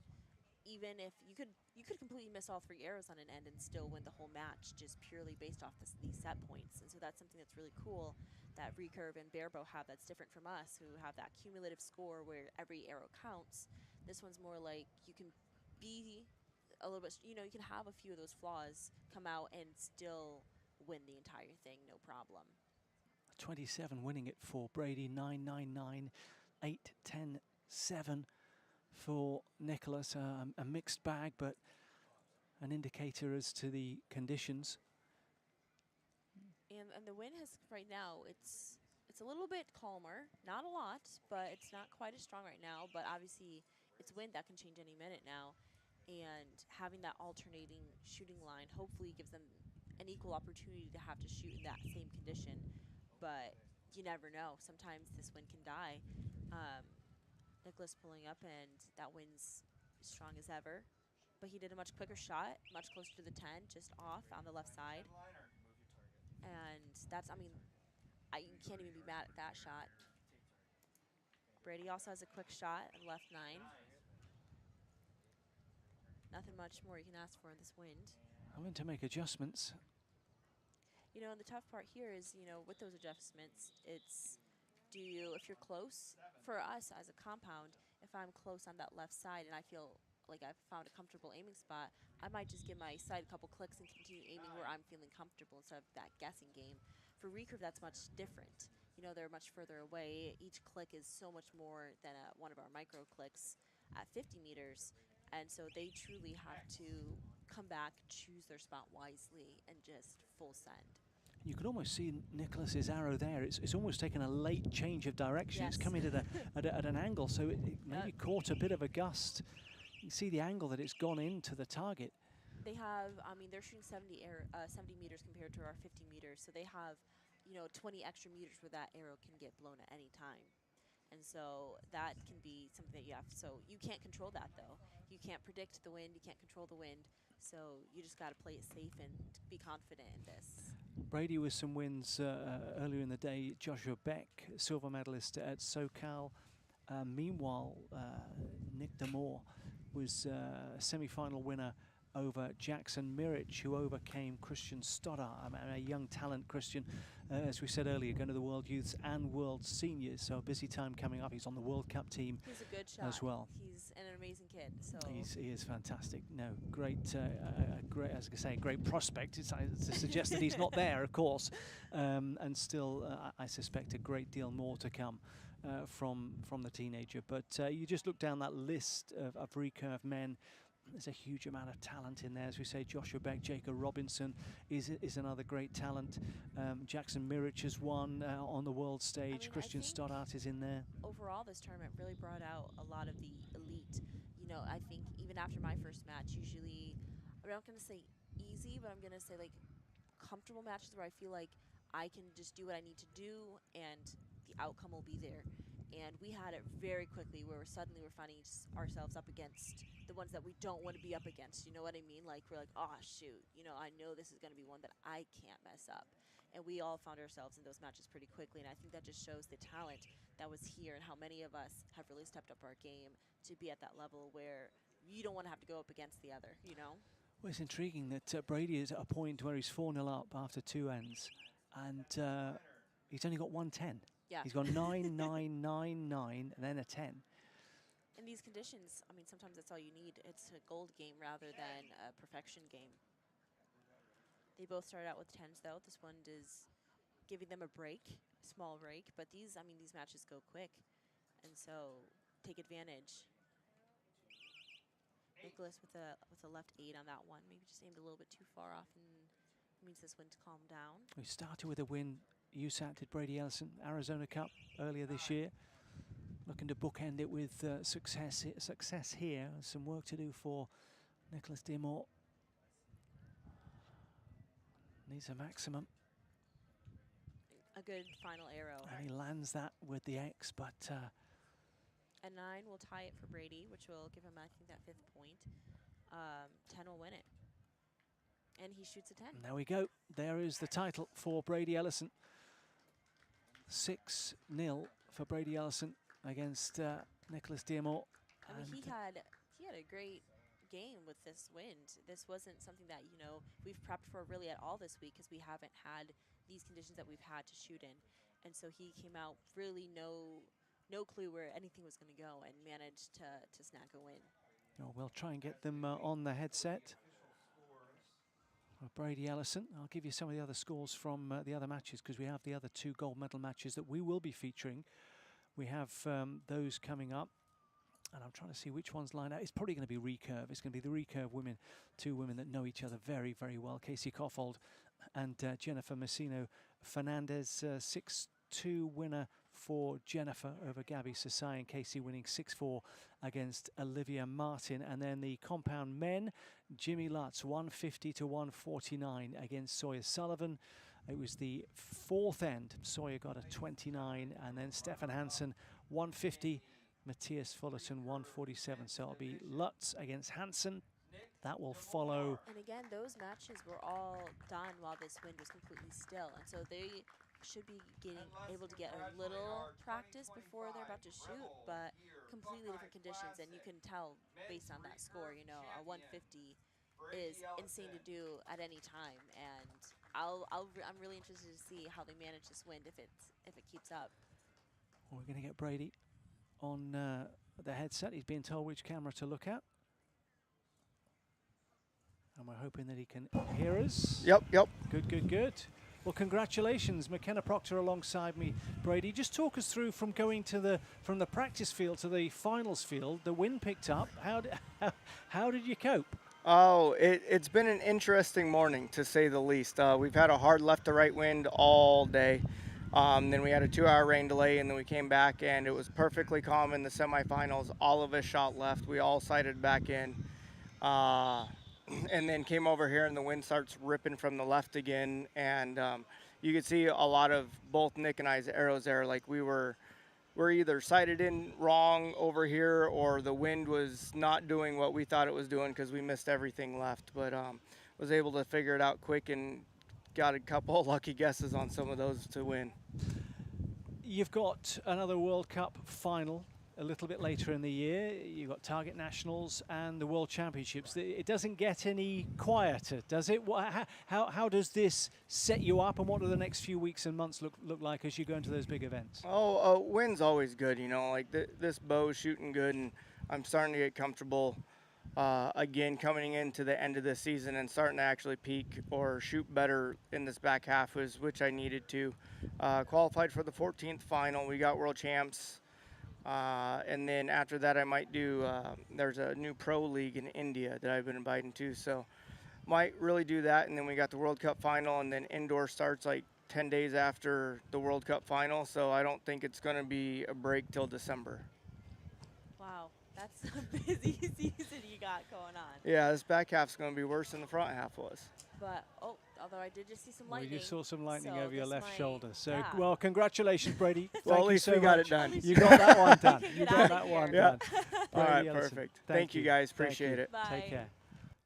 even if you could completely miss all 3 arrows on an end and still win the whole match just purely based off these set points. And so that's something that's really cool that Recurve and Barebow have that's different from us, who have that cumulative score where every arrow counts. This one's more like you can be a little bit, you can have a few of those flaws come out and still win the entire thing, no problem. 27 winning it for Brady, 9-9-9, 8-10-7 for Nicholas. A mixed bag, but an indicator as to the conditions. And the wind has, right now, it's a little bit calmer. Not a lot, but it's not quite as strong right now. But obviously, it's wind that can change any minute now. And having that alternating shooting line hopefully gives them an equal opportunity to have to shoot in that same condition. But you never know. Sometimes this wind can die. Nicholas pulling up, and that wind's strong as ever. But he did a much quicker shot, much closer to the 10, just off on the left side. And that's, I mean, you can't even be mad at that shot. Brady also has a quick shot at left 9. Nothing much more you can ask for in this wind. Having to make adjustments. You know, and the tough part here is, you know, with those adjustments, it's if you're close, for us as a compound, if I'm close on that left side and I feel like I've found a comfortable aiming spot, I might just give my sight a couple clicks and continue aiming where I'm feeling comfortable instead of that guessing game. For recurve, that's much different. You know, they're much further away. Each click is so much more than one of our micro clicks at 50 meters. And so they truly have to come back, choose their spot wisely, and just full send. You could almost see Nicholas's arrow there. It's almost taken a late change of direction. Yes. It's coming at an angle, so it maybe caught a bit of a gust. You can see the angle that it's gone into the target. They have, I mean, they're shooting 70 meters compared to our 50 meters, so they have, you know, 20 extra meters where that arrow can get blown at any time. And so that can be something that you have. So you can't control that, though. You can't predict the wind. You can't control the wind. So you just got to play it safe and be confident in this. Brady with some wins earlier in the day. Joshua Beck, silver medalist at SoCal. Meanwhile, Nick Damore was a semi-final winner over Jackson Mirich, who overcame Christian Stoddart, a young talent. Christian, as we said earlier, going to the World Youths and World Seniors, so a busy time coming up. He's on the World Cup team He's a good shot as well. He's an amazing kid. So He is fantastic. No, great, great, as I say, great prospect. It's to suggest that he's not there, of course, and still, I suspect a great deal more to come from the teenager. But you just look down that list of recurve men. There's a huge amount of talent in there. As we say, Joshua Beck, Jacob Robinson is another great talent. Jackson Mirich has won on the world stage. I mean, Christian Stoddart is in there. Overall, this tournament really brought out a lot of the elite. You know, I think even after my first match, usually, I'm not going to say easy, but I'm going to say like comfortable matches where I feel like I can just do what I need to do and the outcome will be there. And we had it very quickly where suddenly we're finding ourselves up against the ones that we don't want to be up against. You know what I mean? Like, we're like, oh, shoot. You know, I know this is going to be one that I can't mess up. And we all found ourselves in those matches pretty quickly. And I think that just shows the talent that was here and how many of us have really stepped up our game to be at that level where you don't want to have to go up against the other, you know? Well, it's intriguing that Brady is at a point where he's 4-0 up after 2 ends. And he's only got 110. Yeah. He's got 9, 9, 9, 9, and then a 10. In these conditions, I mean, sometimes that's all you need. It's a gold game rather than a perfection game. They both started out with 10s, though. This one is giving them a break, a small break. But these, I mean, these matches go quick. And so take advantage. Nicholas with a left 8 on that one. Maybe just aimed a little bit too far off and means this wind to calm down. We started with a win. USAT did Brady Ellison, Arizona Cup earlier this year. Looking to bookend it with success here. Some work to do for Nicholas Damore. Needs a maximum. A good final arrow. And he lands that with the X, but... a 9 will tie it for Brady, which will give him, I think, that 5th point. 10 will win it. And he shoots a 10. And there we go. There is the title for Brady Ellison. 6-0 for Brady Ellison against Nicholas Damore. I mean, he had a great game with this wind. This wasn't something that, you know, we've prepped for really at all this week because we haven't had these conditions that we've had to shoot in. And so he came out really no clue where anything was going to go and managed to snag a win. Oh, we'll try and get them on the headset. Brady Ellison. I'll give you some of the other scores from the other matches because we have the other 2 gold medal matches that we will be featuring. We have those coming up, and I'm trying to see which ones line out. It's probably going to be recurve. It's going to be the recurve women, 2 women that know each other very, very well. Casey Koffold and Jennifer Messino Fernandez, 6-2 winner for Jennifer over Gabby Sasai, and Casey winning 6-4 against Olivia Martin. And then the compound men, Jimmy Lutz 150 to 149 against Sawyer Sullivan. It was the fourth end. Sawyer got a 29, and then Stefan Hansen 150, Matthias Fullerton 147. So it'll be Lutz against Hansen. That will follow. And again, those matches were all done while this wind was completely still, and so they should be able to get a little practice before they're about to shoot, but completely different conditions, and you can tell based on that score, you know, a 150 is insane to do at any time, and I'm really interested to see how they manage this wind if it keeps up. Well, we're going to get Brady on the headset. He's being told which camera to look at. And we're hoping that he can hear us. Yep. Good, good, good. Well, congratulations, McKenna Proctor alongside me. Brady, just talk us through from going to from the practice field to the finals field. The wind picked up. How did you cope? Oh, it's been an interesting morning, to say the least. We've had a hard left to right wind all day. Then we had a 2-hour rain delay, and then we came back, and it was perfectly calm in the semifinals. All of us shot left. We all sighted back in. And then came over here, and the wind starts ripping from the left again. And you could see a lot of both Nick and I's arrows there. Like we're either sighted in wrong over here, or the wind was not doing what we thought it was doing because we missed everything left. But was able to figure it out quick and got a couple of lucky guesses on some of those to win. You've got another World Cup final a little bit later in the year. You've got Target Nationals and the World Championships. It doesn't get any quieter, does it? How does this set you up, and what do the next few weeks and months look like as you go into those big events? Wind's always good, you know, like this bow's shooting good, and I'm starting to get comfortable again coming into the end of the season and starting to actually peak or shoot better in this back half, which I needed to. Qualified for the 14th final. We got World Champs. And then after that, I might do, there's a new pro league in India that I've been invited to, so might really do that. And then we got the World Cup final, and then indoor starts like 10 days after the World Cup final, so I don't think it's going to be a break till December. Wow, that's a busy season you got going on. Yeah, this back half's going to be worse than the front half was. But, although I did just see some lightning. Well, you saw some lightning so over your left shoulder. So, yeah. well, congratulations, Brady. Well, Thank at least you so we got much. it done. You got that one done. You got that one done. All right, Brady Ellison, perfect. Thank you, guys. Appreciate it. Bye. Take care.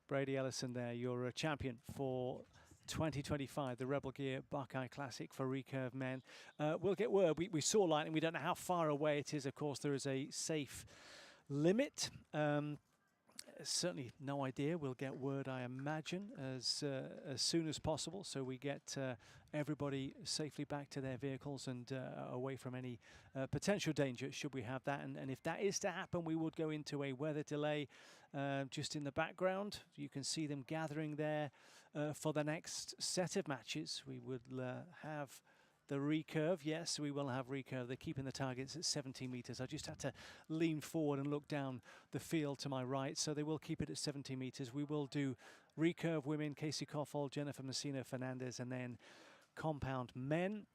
Brady Ellison there, you're a champion for 2025, the Rebel Gear Buckeye Classic for recurve men. We'll get word. We saw lightning. We don't know how far away it is. Of course, there is a safe limit. Certainly no idea. We'll get word, I imagine, as soon as possible, so we get everybody safely back to their vehicles and away from any potential danger should we have that. And if that is to happen, we would go into a weather delay just in the background. You can see them gathering there for the next set of matches. We would have the recurve. Yes, we will have recurve. They're keeping the targets at 70 meters. I just had to lean forward and look down the field to my right, so they will keep it at 70 meters. We will do recurve women, Casey Koffold, Jennifer Messina Fernandez, and then compound men,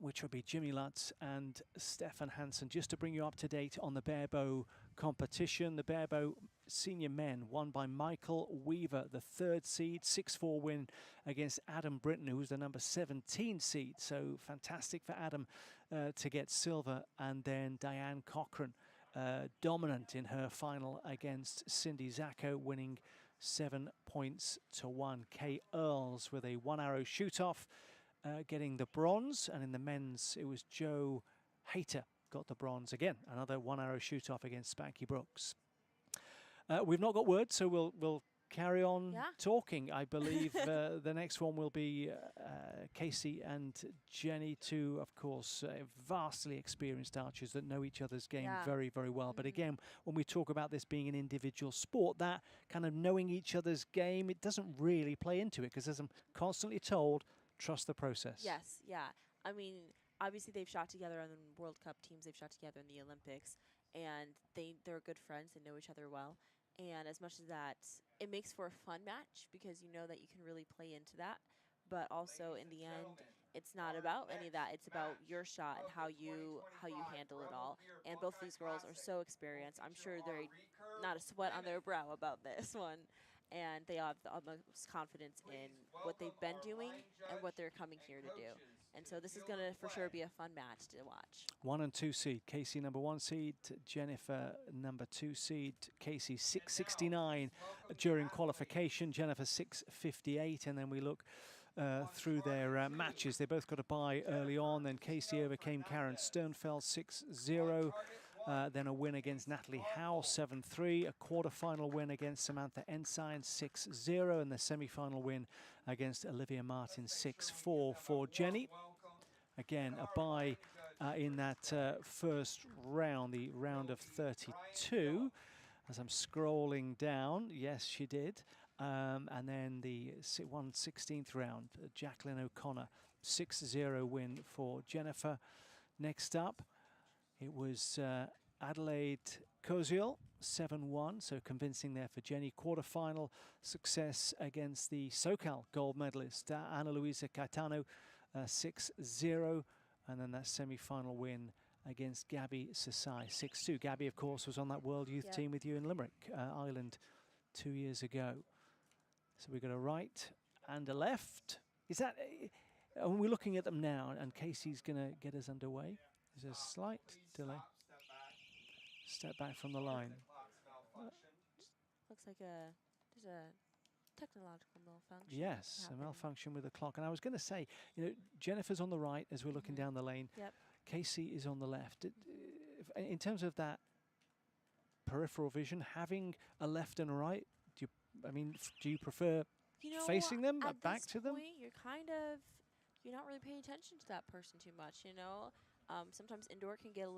which will be Jimmy Lutz and Stefan Hansen. Just to bring you up to date on the barebow competition, the barebow senior men won by Michael Weaver, the 3rd seed, 6-4 win against Adam Britton, who's the number 17 seed. So fantastic for Adam to get silver. And then Diane Cochran, dominant in her final against Cindy Zacco, winning 7 points to 1. Kay Earls with a 1-arrow shoot-off, getting the bronze. And in the men's, it was Joe Hayter got the bronze again. Another 1-arrow shoot-off against Spanky Brooks. We've not got words, so we'll carry on talking. I believe the next one will be Casey and Jenny, two, of course, vastly experienced archers that know each other's game very, very well. But again, when we talk about this being an individual sport, that kind of knowing each other's game, it doesn't really play into it, because as I'm constantly told, trust the process. Yes, yeah. I mean, obviously they've shot together on the World Cup teams. They've shot together in the Olympics, and they're good friends. They know each other well. And as much as that, it makes for a fun match because you know that you can really play into that. But also in the end, it's not about any of that. It's about your shot and how you handle it all. And both of these girls are so experienced. I'm sure they're not a sweat on their brow about this one. And they have the utmost confidence in what they've been doing and what they're coming here to do. And so this is going to for sure be a fun match to watch. 1 and 2 seed. Casey number 1 seed, Jennifer number 2 seed. Casey 669 during qualification, Jennifer 658, and then we look through their matches. They both got a bye early on. Then Casey overcame Karen Sternfeld 6-0. Then a win against Natalie Howe 7-3. A quarterfinal win against Samantha Ensign 6-0, and the semi-final win against Olivia Martin 6-4 for Jenny. Again, a bye in that first round, the round of 32. As I'm scrolling down, yes, she did. And then the 1/16th round, Jacqueline O'Connor, 6-0 win for Jennifer. Next up, it was Adelaide Koziel, 7-1, so convincing there for Jenny. Quarterfinal success against the SoCal gold medalist, Ana Luisa Caetano, 6-0. And then that semi-final win against Gabby Sasai, 6-2. Gabby, of course, was on that World Youth team with you in Limerick, Ireland, 2 years ago. So we've got a right and a left. Is that, and we're looking at them now, and Casey's going to get us underway. There's a slight delay. Step back from the line. Looks like there's a technological malfunction. Yes, a malfunction with the clock. And I was going to say, you know, Jennifer's on the right as we're looking down the lane. Yep. Casey is on the left. In terms of that peripheral vision, having a left and a right, do you prefer facing them, back to them? You're not really paying attention to that person too much, you know. Sometimes indoor can get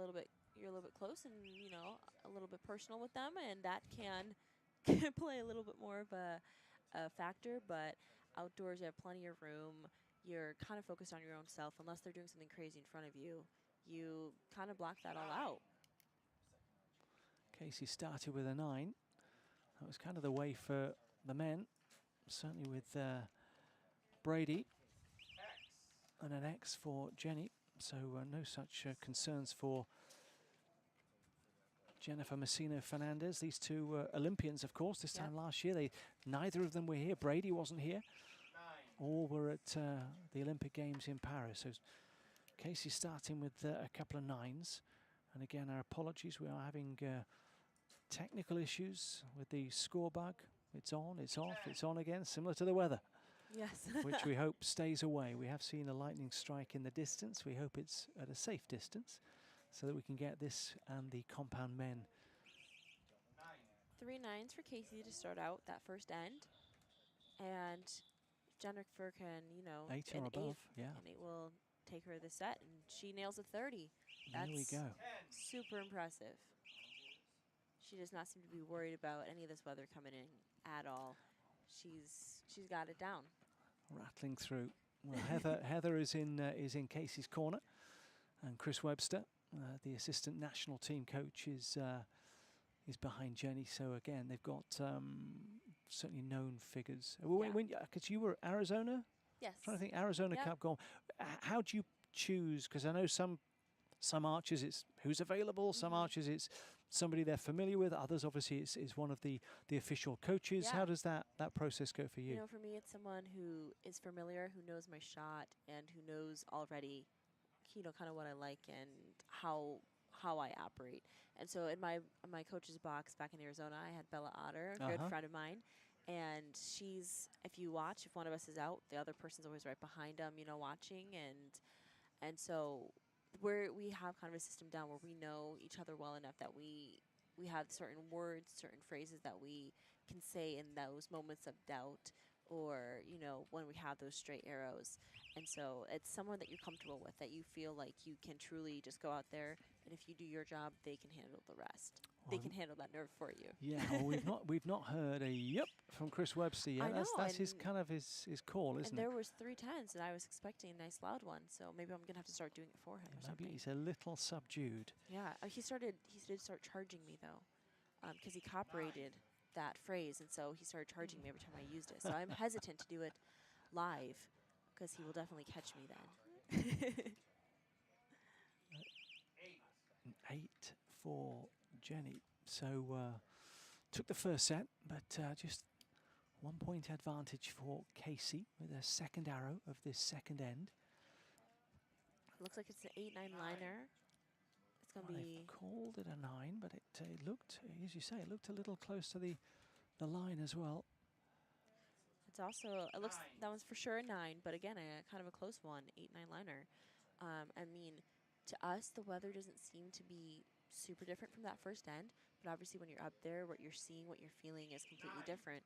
you're a little bit close and, you know, a little bit personal with them, and that can play a little bit more of a factor. But outdoors, you have plenty of room. You're kind of focused on your own self. Unless they're doing something crazy in front of you, you kind of block that all out. Casey started with a 9. That was kind of the way for the men, certainly with Brady, and an X for Jenny. So no such concerns for Jennifer Messina-Fernandez. These two Olympians, of course, this time last year. Neither of them were here. Brady wasn't here. All were at the Olympic Games in Paris. So Casey starting with a couple of 9s. And again, our apologies. We are having technical issues with the score bug. It's on, it's off, it's on again, similar to the weather. Yes. Which we hope stays away. We have seen a lightning strike in the distance. We hope it's at a safe distance so that we can get this and the compound men. 3 9s for Casey to start out that first end. And Jennifer can, you know, 8 or above, yeah. And it will take her the set, and she nails a 30. There we go. Super impressive. She does not seem to be worried about any of this weather coming in at all. She's got it down. Rattling through. Well, Heather is in Casey's corner, and Chris Webster, the assistant national team coach, is behind Jenny. So again, they've got certainly known figures. Because you were Arizona. Yes. I'm trying to think, Arizona Cup goal. How do you choose? Because I know some archers it's who's available. Some archers it's somebody they're familiar with. Others obviously it's one of the official coaches. Yeah. How does that process go for you? You know, for me, it's someone who is familiar, who knows my shot, and who knows already, you know, kind of what I like and how I operate. And so in my coach's box back in Arizona, I had Bella Otter, a good friend of mine. And she's, if you watch, if one of us is out, the other person's always right behind them, you know, watching. And so we have kind of a system down where we know each other well enough that we have certain words, certain phrases that we can say in those moments of doubt, or, you know, when we have those straight arrows. And so it's someone that you're comfortable with, that you feel like you can truly just go out there, and if you do your job, they can handle the rest. They can handle that nerve for you. Yeah, well, we've not heard a yep from Chris Webster yet. I know, that's his kind of his call, isn't and it? there was 3 10s, and I was expecting a nice loud one, so maybe I'm gonna have to start doing it for him. Or Maybe something. he's a little subdued. Yeah, he did start charging me though, because he copyrighted that phrase, and so he started charging me every time I used it. So I'm hesitant to do it live, because he will definitely catch me then. 8 for Jenny. So took the first set, but just 1 point advantage for Casey with her second arrow of this second end. Looks like it's an 8-9 liner. It's going to Well, be... they've called it a 9, but it looked, as you say, it looked a little close to the line as well. It's also, it looks, that one's for sure a 9, but again, kind of a close one, 8-9 liner. I mean, to us, the weather doesn't seem to be super different from that first end, but obviously when you're up there, what you're seeing, what you're feeling is completely different.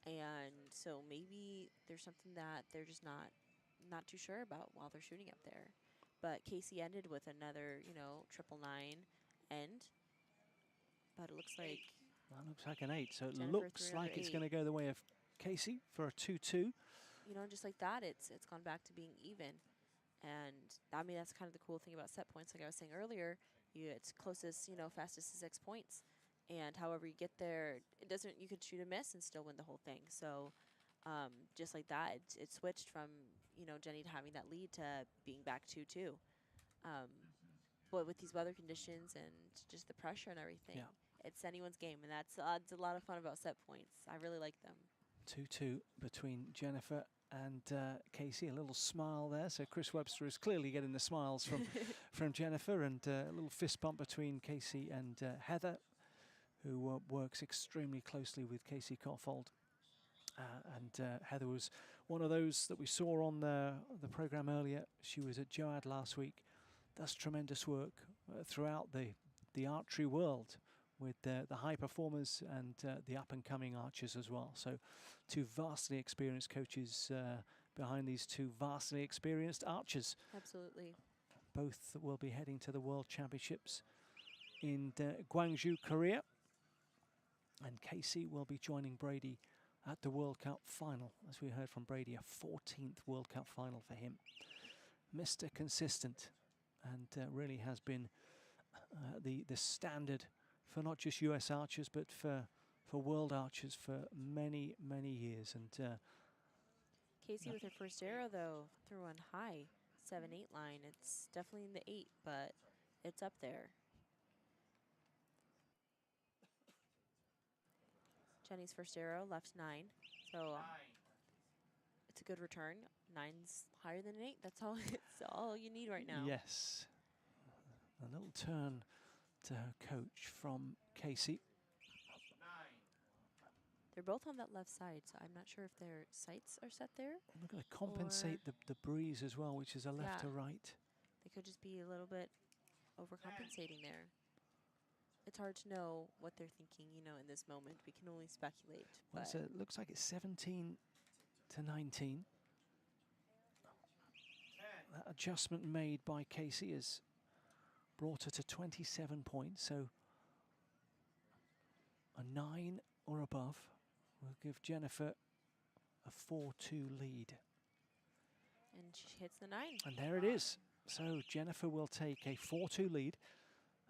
And so maybe there's something that they're just not too sure about while they're shooting up there. But Casey ended with another, you know, 999 end. But it looks like... That looks like an 8, so it Jennifer looks like threw it's another going to go the way of Casey for a 2-2. You know, just like that, it's gone back to being even. And, I mean, that's kind of the cool thing about set points. Like I was saying earlier, it's closest, you know, fastest to 6 points. And however you get there, it doesn't, you could shoot a miss and still win the whole thing. So, just like that, it switched from, you know, Jenny having that lead to being back 2-2. But with these weather conditions and just the pressure and everything, it's anyone's game. And that's a lot of fun about set points. I really like them. 2-2 between Jennifer and Casey. A little smile there. So Chris Webster is clearly getting the smiles from from Jennifer, and a little fist bump between Casey and Heather, who works extremely closely with Casey Koffold. And Heather was one of those that we saw on the program earlier. She was at JOAD last week. Does tremendous work throughout the archery world with the high performers and the up-and-coming archers as well. So 2 vastly experienced coaches behind these 2 vastly experienced archers. Absolutely. Both will be heading to the World Championships in Gwangju, Korea. And Casey will be joining Brady at the World Cup final. As we heard from Brady, a 14th World Cup final for him. Mr. Consistent, and really has been the standard for not just US archers, but for world archers for many, many years. And Casey with her first arrow, though, threw one high, 7-8 line. It's definitely in the 8, but it's up there. Jenny's first arrow, left 9. So it's a good return. 9's higher than an 8. That's all. It's all you need right now. yes, a little turn to her coach from Casey. They're both on that left side, so I'm not sure if their sights are set there. We're going to compensate the breeze as well, which is a left to right. They could just be a little bit overcompensating there. It's hard to know what they're thinking, you know, in this moment. We can only speculate. Well, But it looks like it's 17 to 19. That adjustment made by Casey has brought her to 27 points, so a 9 or above will give Jennifer a 4-2 lead. and she hits the 9. And there it is. So Jennifer will take a 4-2 lead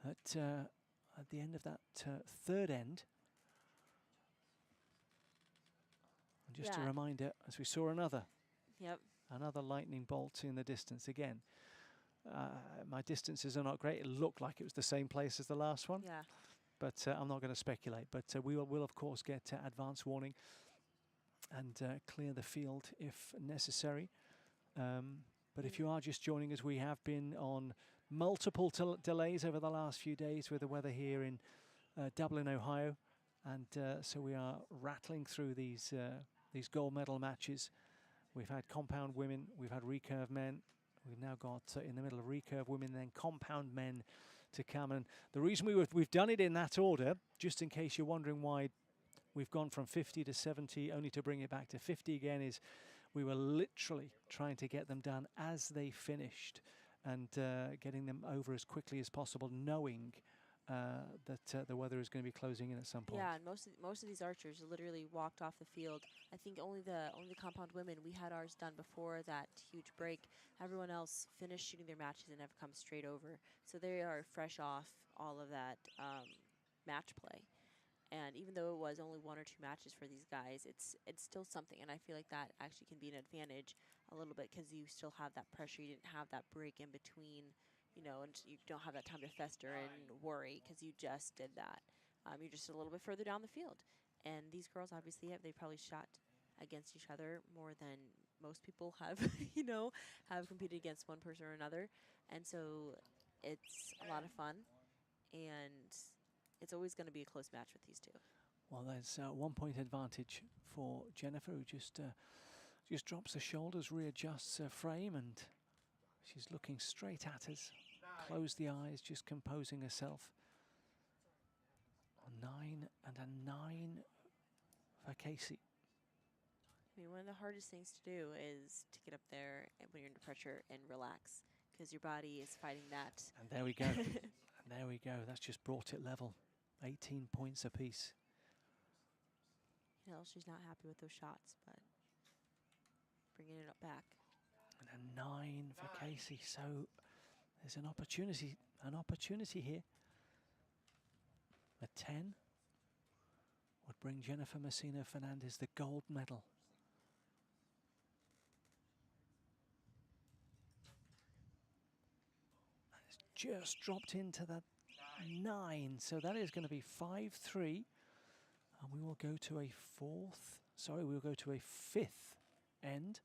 at the end of that third end. And just a Yeah. reminder, as we saw another lightning bolt in the distance again. My distances are not great. It looked like it was the same place as the last one. Yeah. But I'm not going to speculate. But we will of course, get advance warning and clear the field if necessary. But if you are just joining us, we have been on multiple delays over the last few days with the weather here in Dublin, Ohio. And so we are rattling through these gold medal matches. We've had compound women, we've had recurve men. We've now got in the middle of recurve women, then compound men to come. And the reason we've done it in that order, just in case you're wondering why we've gone from 50 to 70, only to bring it back to 50 again, is we were literally trying to get them done as they finished and getting them over as quickly as possible, knowing that the weather is going to be closing in at some point. Yeah, and most of these archers literally walked off the field. I think only the compound women, we had ours done before that huge break. Everyone else finished shooting their matches and have come straight over. So they are fresh off all of that match play. And even though it was only 1 or 2 matches for these guys, it's still something. And I feel like that actually can be an advantage. a little bit because you still have that pressure. You didn't have that break in between, you know, and you don't have that time to fester and worry because you just did that. You're just a little bit further down the field. And these girls, obviously, they probably shot against each other more than most people have, you know, have competed against one person or another. And so it's a lot of fun. And it's always going to be a close match with these two. Well, there's 1 point advantage for Jennifer, who just drops the shoulders, readjusts her frame, and she's looking straight at us. Close the eyes, just composing herself. A 9 and a 9 for Casey. I mean, one of the hardest things to do is to get up there and when you're under pressure and relax because your body is fighting that. And there we go. And there we go. That's just brought it level. 18 points apiece. You know, she's not happy with those shots, but bringing it up back. And a 9 for Casey. So there's an opportunity here. A 10 would bring Jennifer Messina Fernandez the gold medal. It's just dropped into that 9, so that is going to be 5-3, and we will go to a we'll go to a 5th end.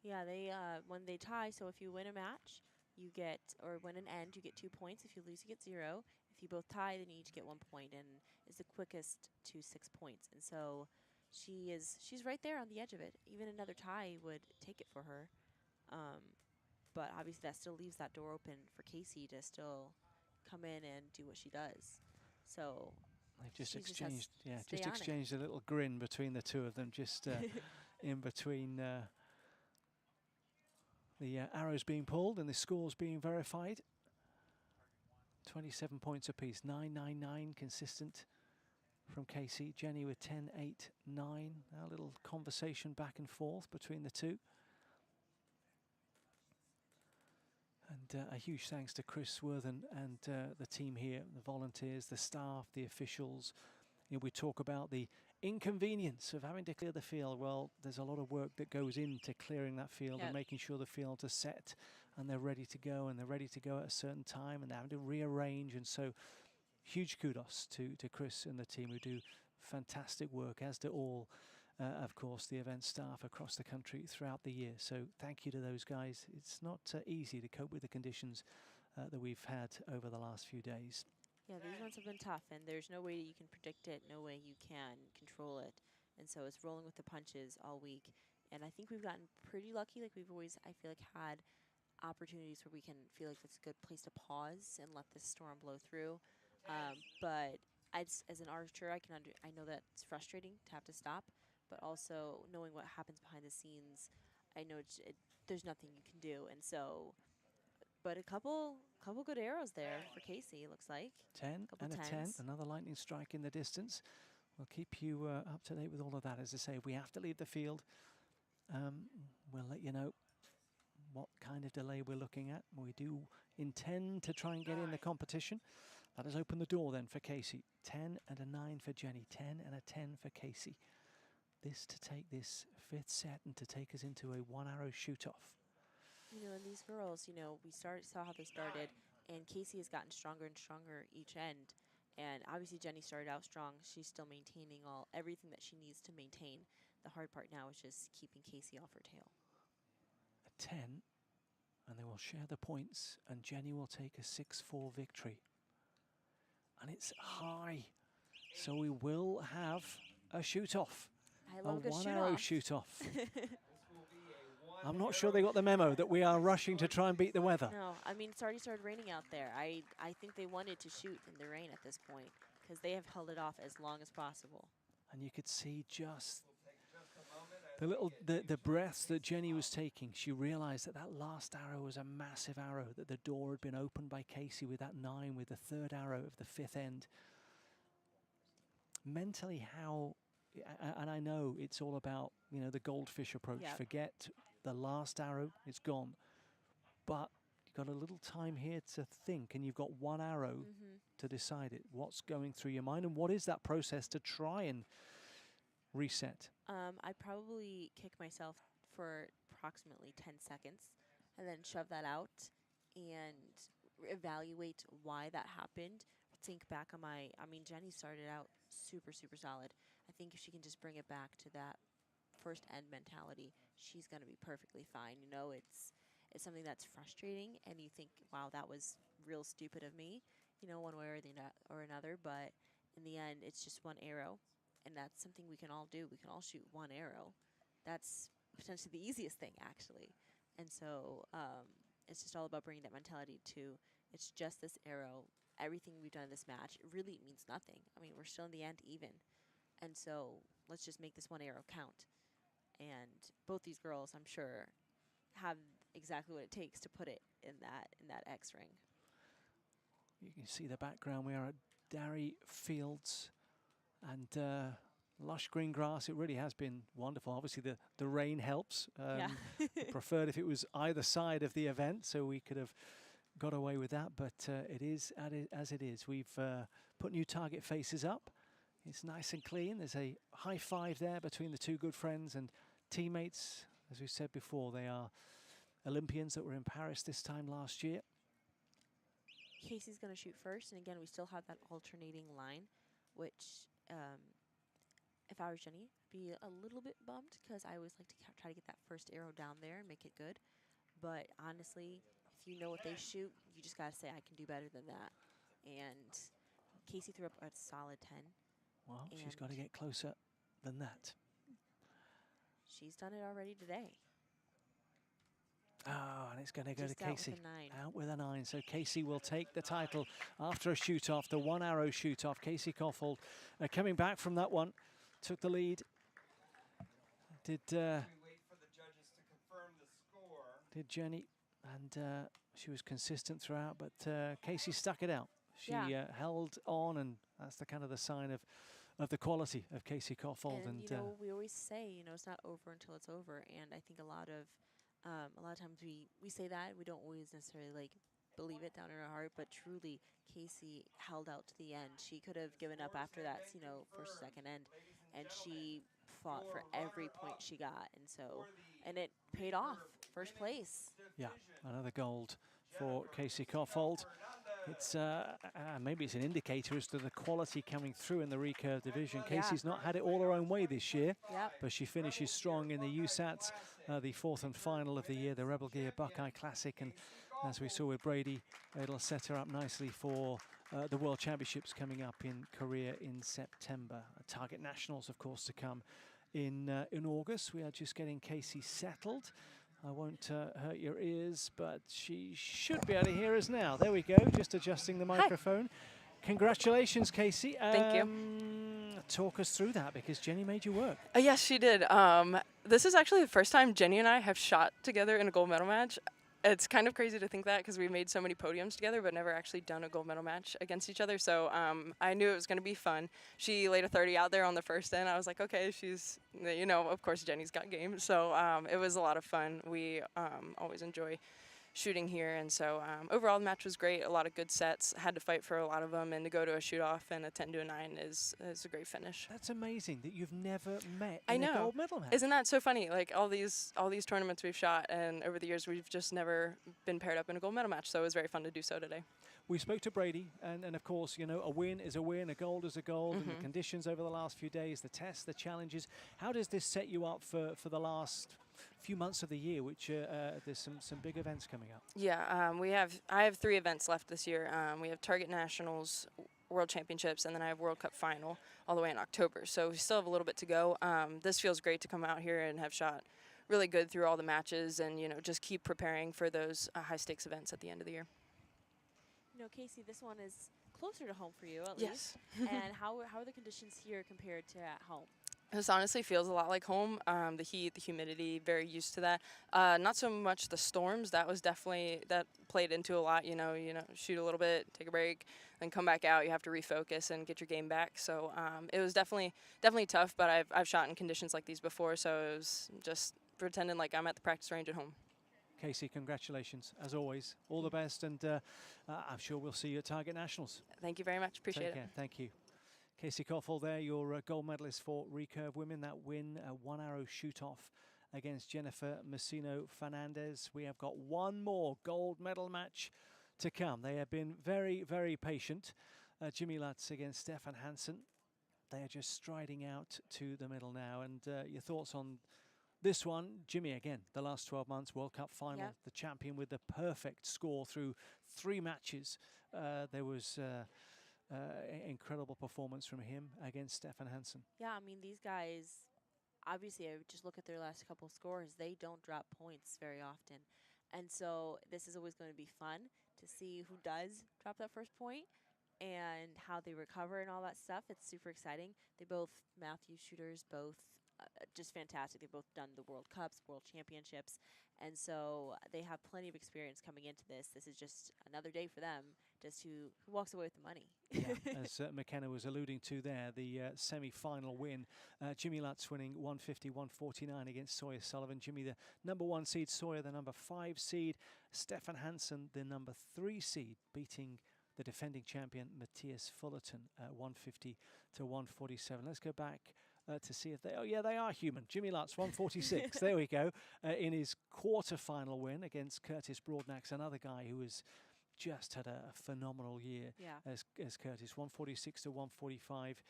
Yeah, they when they tie, so if you win a match, you get, or win an end, you get 2 points. If you lose, you get 0. If you both tie, then you each get 1 point, and it's the quickest to 6 points. And so she's right there on the edge of it. Even another tie would take it for her. But obviously that still leaves that door open for Casey to still come in and do what she does. So they've just she exchanged, just exchanged a little grin between the two of them, just in between the arrows being pulled and the scores being verified. 27 points apiece, 9-9-9 consistent from Casey. Jenny with 10-8-9. A little conversation back and forth between the two. And a huge thanks to Chris Worthen and the team here, the volunteers, the staff, the officials. You know, we talk about the inconvenience of having to clear the field. Well, there's a lot of work that goes into clearing that field and making sure the fields are set and they're ready to go, and they're ready to go at a certain time, and they're having to rearrange. And so huge kudos to Chris and the team, who do fantastic work, as do all, of course, the event staff across the country throughout the year. So thank you to those guys. It's not easy to cope with the conditions that we've had over the last few days. Yeah, these ones have been tough, and there's no way you can predict it, no way you can control it. And so it's rolling with the punches all week. And I think we've gotten pretty lucky. Like, we've always, I feel like, had opportunities where we can feel like it's a good place to pause and let this storm blow through. But as an archer, I know that it's frustrating to have to stop, but also knowing what happens behind the scenes, I know there's nothing you can do. And so, but a couple good arrows there for Casey, it looks like. 10 and a 10, another lightning strike in the distance. We'll keep you up to date with all of that. As I say, if we have to leave the field, we'll let you know what kind of delay we're looking at. We do intend to try and get in the competition. That has opened the door then for Casey. 10 and a 9 for Jenny, 10 and a 10 for Casey. This to take this 5th set and to take us into a 1-arrow shoot-off. You know, and these girls, you know, we saw how they started, and Casey has gotten stronger and stronger each end. And obviously Jenny started out strong. She's still maintaining everything that she needs to maintain. The hard part now is just keeping Casey off her tail. A 10, and they will share the points, and Jenny will take a 6-4 victory. And it's high, so we will have a shoot-off. I love a a 1-arrow shoot-off. I'm not sure they got the memo that we are rushing to try and beat the weather. No, I mean, it's already started raining out there. I think they wanted to shoot in the rain at this point because they have held it off as long as possible. And you could see just the breaths that Jenny was taking. She realized that last arrow was a massive arrow, that the door had been opened by Casey with that 9, with the 3rd arrow of the 5th end. Mentally, and I know it's all about, you know, the goldfish approach. Yep. Forget the last arrow, it's gone. But you've got a little time here to think, and you've got 1 arrow to decide it. What's going through your mind, and what is that process to try and reset? I probably kick myself for approximately 10 seconds and then shove that out and evaluate why that happened. Think back on Jenny started out super, super solid. I think if she can just bring it back to that first end mentality, she's going to be perfectly fine. You know, it's something that's frustrating, and you think, wow, that was real stupid of me, you know, one way or another. But in the end, it's just one arrow, and that's something we can all do. We can all shoot one arrow. That's potentially the easiest thing, actually. And so it's just all about bringing that mentality to, it's just this arrow. Everything we've done in this match, it really means nothing. I mean, we're still in the end even. And so let's just make this one arrow count. And both these girls, I'm sure, have exactly what it takes to put it in that X ring. You can see the background. We are at Darry Fields and lush green grass. It really has been wonderful. Obviously, the rain helps. Preferred if it was either side of the event, so we could have got away with that, but it is as it is. We've put new target faces up. It's nice and clean. There's a high five there between the two good friends and teammates. As we said before, they are Olympians that were in Paris this time last year. Casey's going to shoot first, and again, we still have that alternating line, which if I was Jenny, I'd be a little bit bummed because I always like to try to get that first arrow down there and make it good. But honestly, if you know what they shoot, you just got to say, I can do better than that. And Casey threw up a solid 10. Well, she's got to get closer than that. She's done it already today. Oh, and it's going to go to Just out with Casey. a 9. Out with a 9. So Casey will take the title after a shoot-off, the one-arrow shoot-off. Casey Koffold coming back from that one, took the lead. Did Jenny, and she was consistent throughout, but Casey stuck it out. She held on, and that's the kind of the sign of the quality of Casey Koffold. And you know, we always say, you know, it's not over until it's over. And I think a lot of times we say that, we don't always necessarily like believe it down in our heart, but truly Casey held out to the end. She could have given up after that, you know, first, second end, and she fought for every point she got, and it paid off. First place. Yeah, another gold for Casey Koffold. It's maybe it's an indicator as to the quality coming through in the recurve division. Casey's not had it all her own way this year, but she finishes strong in the USATs, the fourth and final of the year, the Rebel Gear Buckeye Classic, and as we saw with Brady, it'll set her up nicely for the World Championships coming up in Korea in September. Target Nationals, of course, to come in August. We are just getting Casey settled. I won't hurt your ears, but she should be able to hear us now. There we go, just adjusting the microphone. Hi. Congratulations, Casey. Thank you. Talk us through that, because Jenny made you work. Yes, she did. This is actually the first time Jenny and I have shot together in a gold medal match. It's kind of crazy to think that, because we made so many podiums together but never actually done a gold medal match against each other. So I knew it was going to be fun. She laid a 30 out there on the first end. I was like, okay, she's, you know, of course Jenny's got game. So it was a lot of fun. We always enjoy shooting here, and so overall the match was great. A lot of good sets. Had to fight for a lot of them, and to go to a shoot-off and a 10 to a 9 is a great finish. That's amazing that you've never met in a gold medal match. Isn't that so funny? Like all these tournaments we've shot, and over the years we've just never been paired up in a gold medal match. So it was very fun to do so today. We spoke to Brady, and of course, you know, a win is a win, a gold is a gold, and the conditions over the last few days, the tests, the challenges. How does this set you up for the last few months of the year, which there's some big events coming up? Yeah, I have 3 events left this year. We have Target Nationals, World Championships, and then I have World Cup Final all the way in October. So we still have a little bit to go. This feels great to come out here and have shot really good through all the matches, and you know, just keep preparing for those high stakes events at the end of the year. You know, Casey, this one is closer to home for you, at Yes. least. And how are the conditions here compared to at home? This honestly feels a lot like home. The heat, the humidity, very used to that. Not so much the storms. That played into a lot. You know, shoot a little bit, take a break, then come back out. You have to refocus and get your game back. So it was definitely tough. But I've shot in conditions like these before, so it was just pretending like I'm at the practice range at home. Casey, congratulations, as always. All the best, and I'm sure we'll see you at Target Nationals. Thank you very much. Appreciate Take care. Thank you. Casey Koffold there, your gold medalist for recurve women. That win, a one-arrow shoot-off against Jennifer Messino Fernandez. We have got one more gold medal match to come. They have been very, very patient. Jimmy Lutz against Stefan Hansen. They are just striding out to the middle now. And your thoughts on this one? Jimmy, again, the last 12 months, World Cup final, Yep. the champion with the perfect score through 3 matches. There was incredible performance from him against Stefan Hansen. Yeah, I mean, these guys, obviously, I would just look at their last couple scores. They don't drop points very often. And so this is always going to be fun to see who does drop that first point and how they recover and all that stuff. It's super exciting. They both, Matthew shooters, both just fantastic. They've both done the World Cups, World Championships, and so they have plenty of experience coming into this. This is just another day for them, just who walks away with the money. Yeah, as McKenna was alluding to there, the semi-final win. Jimmy Lutz winning 150-149 against Sawyer Sullivan. Jimmy, the number 1 seed, Sawyer, the number 5 seed. Stefan Hansen, the number 3 seed, beating the defending champion Matthias Fullerton, 150-147. Let's go back to see if they... Oh, yeah, they are human. Jimmy Lutz, 146. There we go. In his quarter-final win against Curtis Broadnax, another guy who has just had a phenomenal year as Curtis, 146-145.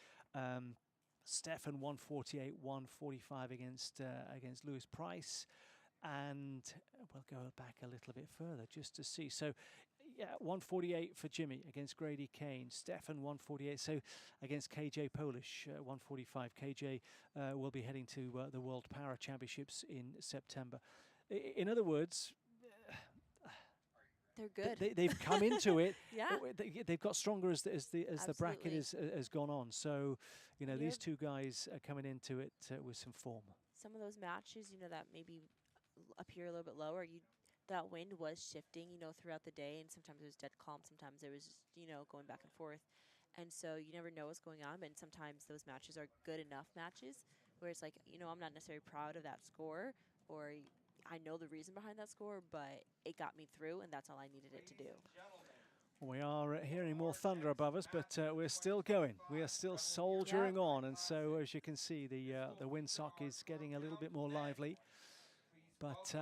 Stefan, 148-145 against Lewis Price. And we'll go back a little bit further just to see. So, yeah, 148 for Jimmy against Grady Kane. Stefan, 148. So, against KJ Polish, 145. KJ will be heading to the World Para Championships in September. In other words, they're good. They've come into it. Yeah. They've got stronger as the bracket has gone on. So, you know, these two guys are coming into it with some form. Some of those matches, you know, that maybe appear a little bit lower, that wind was shifting, you know, throughout the day, and sometimes it was dead calm, sometimes it was just, you know, going back and forth. And so you never know what's going on, and sometimes those matches are good enough matches where it's like, you know, I'm not necessarily proud of that score, or I know the reason behind that score, but it got me through, and that's all I needed it to do. We are hearing more thunder above us, but we're still going. We are still soldiering on, and so as you can see, the windsock is getting a little bit more lively. But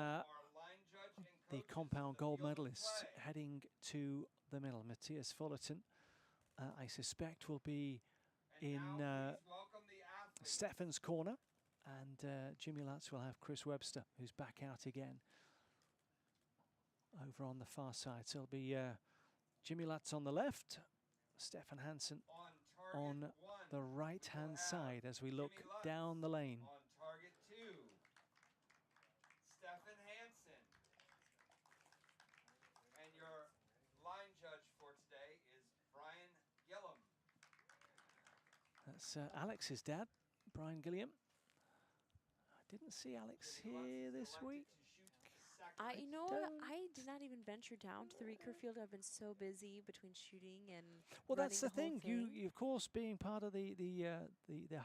the compound gold medalist heading to the middle, Matthias Fullerton, I suspect will be in Stefan's corner, and Jimmy Lutz will have Chris Webster, who's back out again over on the far side. So it'll be Jimmy Lutz on the left, Stefan Hansen on the right-hand side as we look down the lane. On target 2, Stefan Hansen. And your line judge for today is Brian Gillum. That's Alex's dad, Brian Gilliam. I didn't see Alex here this week. You know what? I did not even venture down to the Recurve field. I've been so busy between shooting and well, that's the running thing. You of course, being part of the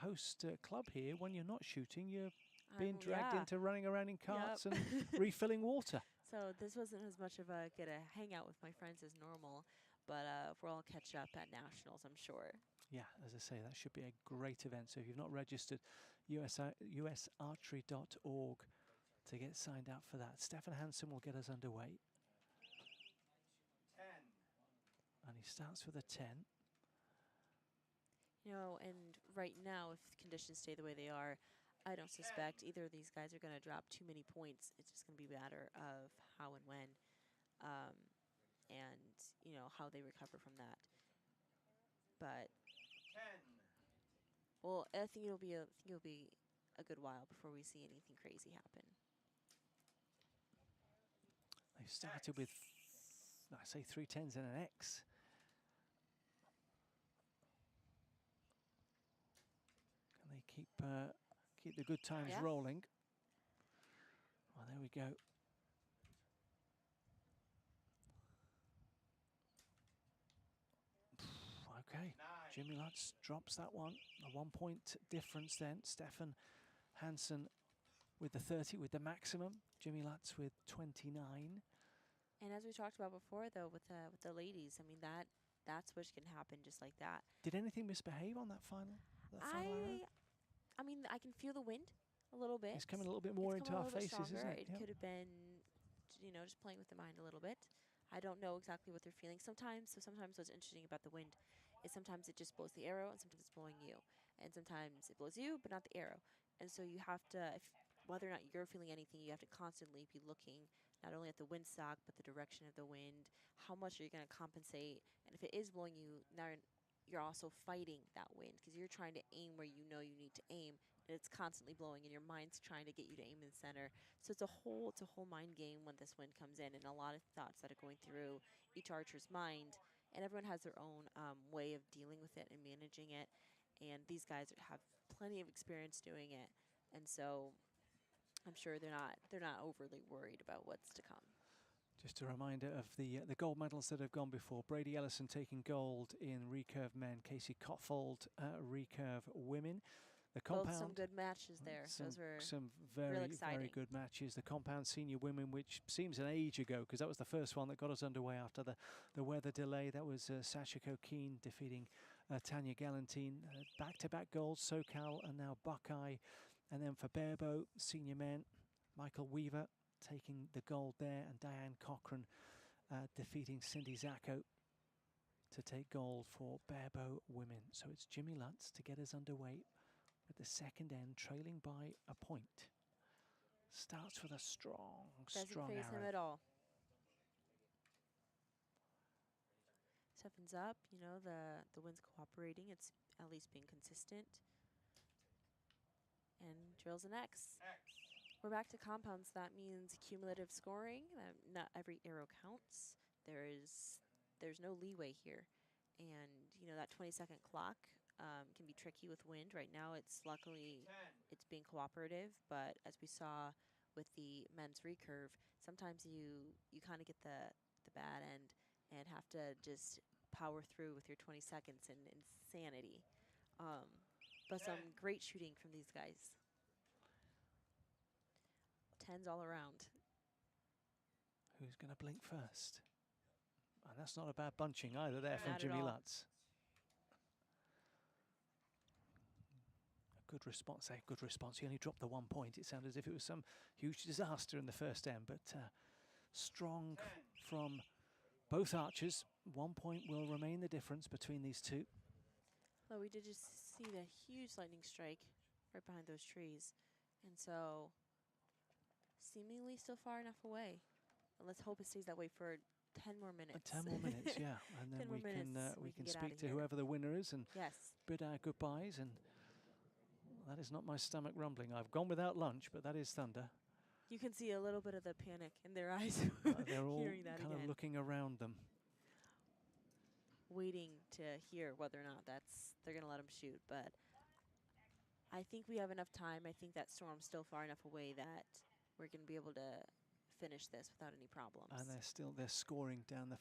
host club here, when you're not shooting, you're being dragged into running around in carts and refilling water. So this wasn't as much of a get a hangout with my friends as normal, but we'll all catch up at Nationals, I'm sure. Yeah, as I say, that should be a great event. So if you've not registered, usarchery.org to get signed up for that. Stefan Hansen will get us underway. 10. And he starts with a 10. You know, and right now, if conditions stay the way they are, I don't suspect either of these guys are going to drop too many points. It's just going to be a matter of how and when, and, you know, how they recover from that. But 10. Well, I think it'll be a good while before we see anything crazy happen. They started with, I say, 3 10s and an X. Can they keep the good times rolling? Well, there we go. Okay, Jimmy Lutz drops that one. A 1-point difference then. Stefan Hansen with the 30, with the maximum. Jimmy Lutz with 29. And as we talked about before, though, with the ladies, I mean, that's what can happen just like that. Did anything misbehave on that final? I mean, I can feel the wind. A little bit. It's coming a little bit more It's into coming a our little bit faces, isn't stronger. it? It could have been, just playing with the mind a little bit. I don't know exactly what they're feeling sometimes. So sometimes what's interesting about the wind is sometimes it just blows the arrow and sometimes it's blowing you. And sometimes it blows you, but not the arrow. And so you have to, whether or not you're feeling anything, you have to constantly be looking not only at the windsock, but the direction of the wind. How much are you going to compensate? And if it is blowing you, now you're also fighting that wind because you're trying to aim where you know you need to aim. And it's constantly blowing, and your mind's trying to get you to aim in the center. So it's a whole mind game when this wind comes in, and a lot of thoughts that are going through each archer's mind. And everyone has their own way of dealing with it and managing it. And these guys have plenty of experience doing it, and so I'm sure they're not overly worried about what's to come. Just a reminder of the gold medals that have gone before. Brady Ellison taking gold in recurve men. Casey Cotfold, recurve women. The compound, both some good matches there. Those were some real very exciting. good matches. The compound senior women, which seems an age ago because that was the first one that got us underway after the weather delay. That was Sasha Kokeen defeating Tanya Galantine. Back-to-back golds, SoCal and now Buckeye. And then for bareboat senior men, Michael Weaver taking the gold there, and Diane Cochran defeating Cindy Zacco to take gold for bareboat women. So it's Jimmy Lutz to get us underway at the second end, trailing by a point. Starts with a strong Doesn't phase arrow. him at all. Toughens up, the wind's cooperating. It's at least being consistent. And drills an X. We're back to compounds. That means cumulative scoring. Not every arrow counts. There's no leeway here. And, that 20-second clock can be tricky with wind. Right now, luckily it's being cooperative, but as we saw with the men's recurve, sometimes you kind of get the bad end and have to just power through with your 20 seconds and insanity. But some great shooting from these guys. 10s all around. Who's going to blink first? And that's not a bad bunching either there from Not Jimmy at all. Lutz. Good response there, good response. He only dropped the 1 point. It sounded as if it was some huge disaster in the first end, but strong from both archers. 1 point will remain the difference between these two. Well, we did just see the huge lightning strike right behind those trees. And so, seemingly still far enough away. And let's hope it stays that way for 10 more minutes. 10 more minutes, yeah. And then we can get speak outta to here. whoever the winner is and Yes. bid our goodbyes. And that is not my stomach rumbling. I've gone without lunch, but that is thunder. You can see a little bit of the panic in their eyes They're all hearing that kind again. of looking around them. Waiting to hear whether or not they're going to let them shoot. But I think we have enough time. I think that storm's still far enough away that we're going to be able to finish this without any problems. And they're scoring down the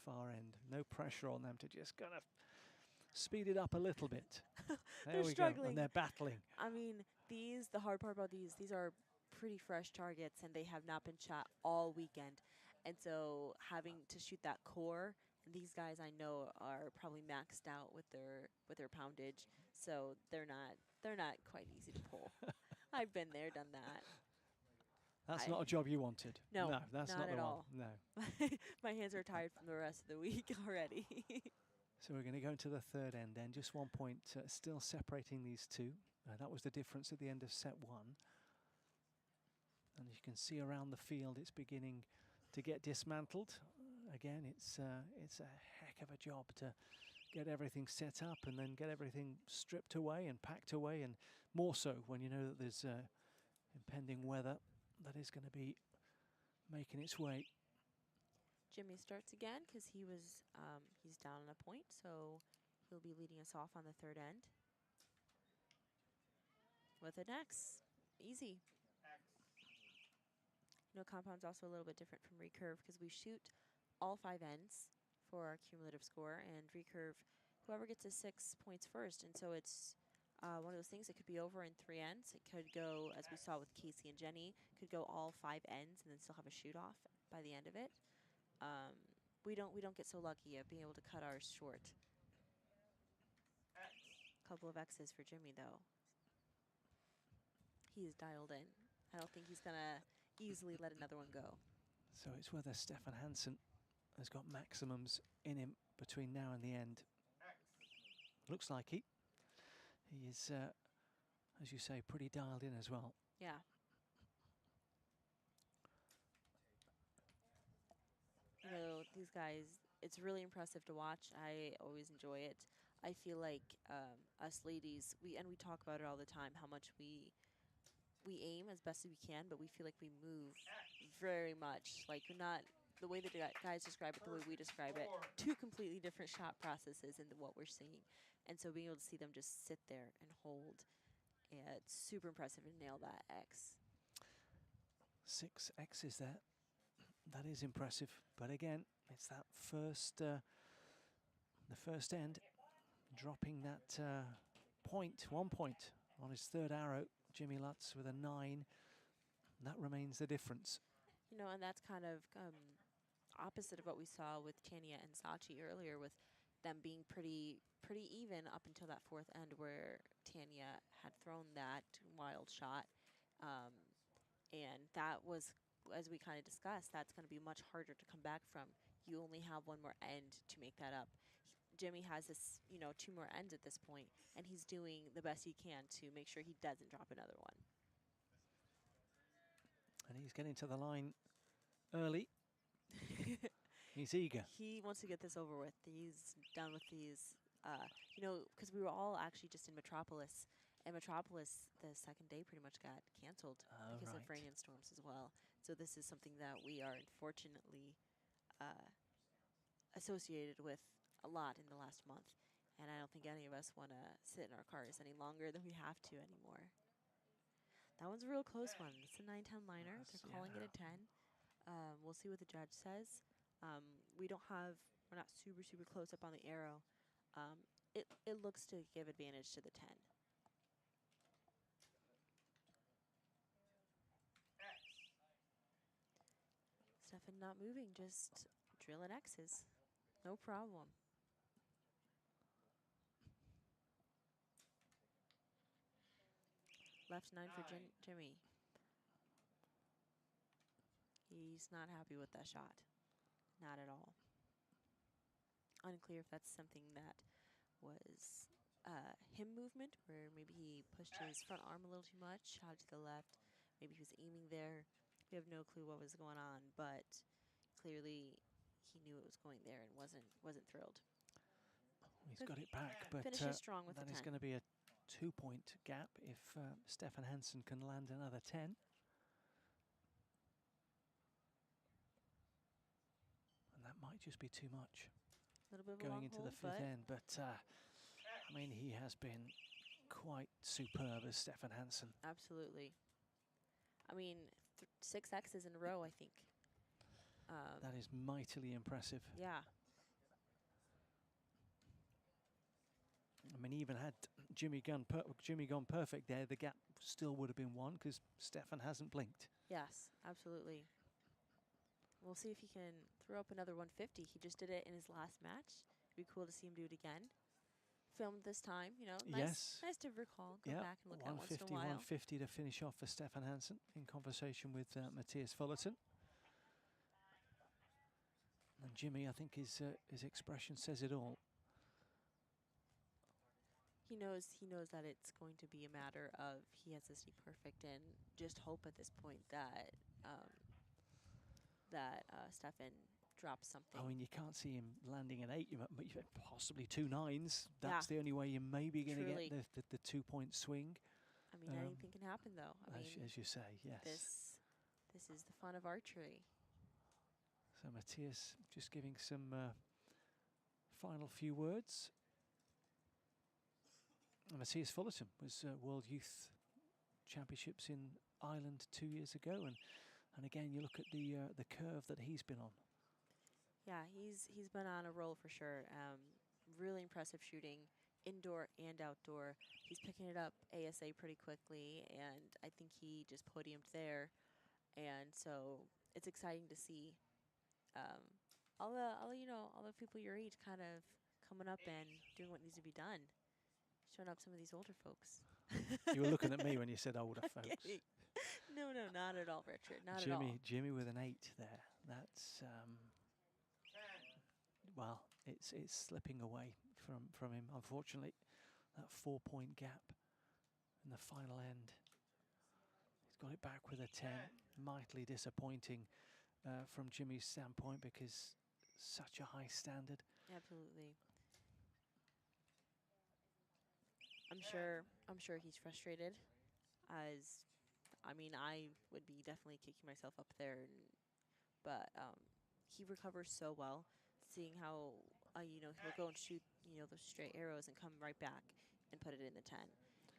far end. No pressure on them to just kind of speed it up a little bit. There They're we struggling. go. And they're battling. I mean, the hard part about these are pretty fresh targets, and they have not been shot all weekend. And so having to shoot that core, and these guys I know are probably maxed out with their poundage, so they're not quite easy to pull. I've been there, done that. That's not a job you wanted. No, that's not not at the all. one. No. My hands are tired from the rest of the week already. So we're going to go into the third end then. Just 1 point still separating these two. That was the difference at the end of set one. And you can see around the field it's beginning to get dismantled. Again, it's a heck of a job to get everything set up and then get everything stripped away and packed away, and more so when you know that there's impending weather that is going to be making its way. Jimmy starts again because he's down on a point, so he'll be leading us off on the third end. With an X. Easy. Compound's also a little bit different from recurve because we shoot all 5 ends for our cumulative score, and recurve, whoever gets to 6 points first. And so it's one of those things that could be over in 3 ends. It could go, as we saw with Casey and Jenny, could go all 5 ends and then still have a shoot off by the end of it. We don't get so lucky of being able to cut ours short. Couple of X's for Jimmy though. he is dialed in. I don't think he's going to easily let another one go. So it's whether Stefan Hansen has got maximums in him between now and the end. Looks like he is, as you say, pretty dialed in as well. Yeah. You know, these guys, it's really impressive to watch. I always enjoy it. I feel like us ladies, we talk about it all the time, how much we aim as best as we can, but we feel like we move very much. Like, we're not, the way that the guys describe it, the way we describe it, two completely different shot processes in what we're seeing. And so being able to see them just sit there and hold, yeah, it's super impressive to nail that X. 6 X's there. That is impressive. But again, it's that first, the first end, dropping that 1 point on his third arrow. Jimmy Lutz with a 9. That remains the difference. You know, and that's kind of opposite of what we saw with Tanya and Sachi earlier, with them being pretty even up until that fourth end where Tanya had thrown that wild shot. And that was, as we kind of discussed, that's going to be much harder to come back from. You only have one more end to make that up. Jimmy has this, you know, 2 more ends at this point, and he's doing the best he can to make sure he doesn't drop another one. And he's getting to the line early. He's eager. He wants to get this over with. He's done with these, you know, because we were all actually just in Metropolis. And Metropolis, the second day pretty much got canceled because of rain and storms as well. So this is something that we are unfortunately associated with a lot in the last month. And I don't think any of us want to sit in our cars any longer than we have to anymore. That one's a real close one. It's a 9-10 liner. They're calling it a 10. We'll see what the judge says. We're not super close up on the arrow. It looks to give advantage to the 10. Stefan not moving, just drilling X's. No problem. Left 9 for Jimmy. He's not happy with that shot. Not at all. Unclear if that's something that was him movement, where maybe he pushed his front arm a little too much, shot to the left. Maybe he was aiming there. We have no clue what was going on, but clearly he knew it was going there and wasn't thrilled. He's got it back, but finishes strong with that the is 10. going to be a 2-point gap if Stefan Hansen can land another 10. And that might just be too much. A little bit of a going long into the hold, fifth end, but I mean, he has been quite superb as Stefan Hansen. Absolutely. I mean, 6 X's in a row, I think. That is mightily impressive. Yeah. I mean, even had Jimmy gone perfect there, the gap still would have been 1 because Stefan hasn't blinked. Yes, absolutely. We'll see if he can throw up another 150. He just did it in his last match. It'd be cool to see him do it again. Filmed this time, you know. Nice to recall. Go back and look at it once in a while. 150 to finish off for Stefan Hansen in conversation with Matthias Fullerton. And Jimmy, I think his expression says it all. He knows that it's going to be a matter of he has to stay perfect and just hope at this point that Stefan drops something. I mean, you can't see him landing an 8, but possibly 2 9s. That's the only way you're maybe going to get the 2-point swing. I mean, anything can happen, though. I mean, as you say, yes. This is the fun of archery. So Matthias just giving some final few words. And Matthias Fullerton was World Youth Championships in Ireland 2 years ago, and again you look at the curve that he's been on. Yeah, he's been on a roll for sure. Really impressive shooting, indoor and outdoor. He's picking it up ASA pretty quickly, and I think he just podiumed there. And so it's exciting to see all the people your age kind of coming up and doing what needs to be done, showing up some of these older folks. You were looking at me when you said older, folks. Kidding. No, not at all, Richard. Not at all. Jimmy with an 8 there. That's well, it's slipping away from him. Unfortunately, that 4-point gap in the final end. He's got it back with a 10. Mightily disappointing from Jimmy's standpoint because such a high standard. Absolutely. I'm sure he's frustrated. As I mean, I would be definitely kicking myself up there, but he recovers so well. Seeing how he'll go and shoot those straight arrows and come right back and put it in the 10.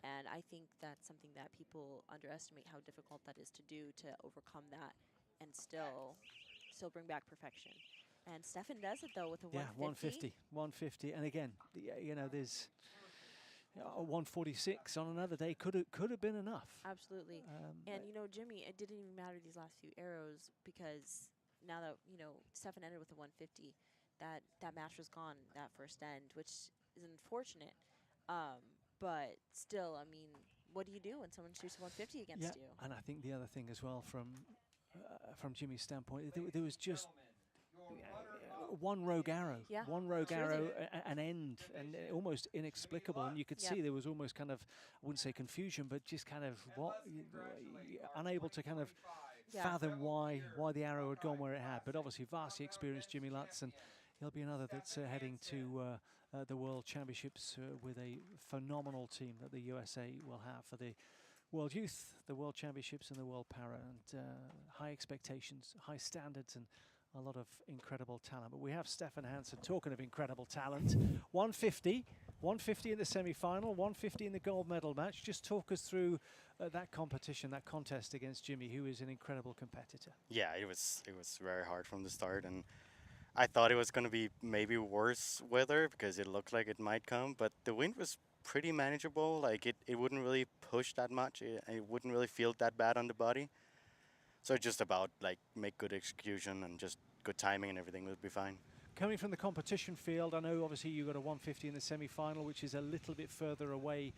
And I think that's something that people underestimate how difficult that is to do, to overcome that and still bring back perfection. And Stefan does it though with a 150. 150, and again, there's 146 on another day could have been enough. Absolutely. And Jimmy, it didn't even matter these last few arrows because now that Stefan ended with a 150, that match was gone that first end, which is unfortunate. But still, I mean, what do you do when someone shoots a 150 against you? And I think the other thing as well from Jimmy's standpoint, there was just one rogue arrow, an end, and almost inexplicable. And you could see there was almost kind of, I wouldn't say confusion, but just kind of unable to kind of fathom why the arrow had gone where it had. But obviously, vastly experienced Jimmy Lutz, and he'll be another that's heading to the World Championships with a phenomenal team that the USA will have for the World Youth, the World Championships, and the World Para, and high expectations, high standards, and a lot of incredible talent. But we have Stefan Hansen, talking of incredible talent, 150 in the semi-final, 150 in the gold medal match. Just talk us through that competition, that contest against Jimmy, who is an incredible competitor. Yeah, it was very hard from the start, and I thought it was going to be maybe worse weather because it looked like it might come, but the wind was pretty manageable. Like it wouldn't really push that much. It wouldn't really feel that bad on the body. So it's just about like make good execution and just good timing and everything will be fine. Coming from the competition field, I know obviously you got a 150 in the semi-final, which is a little bit further away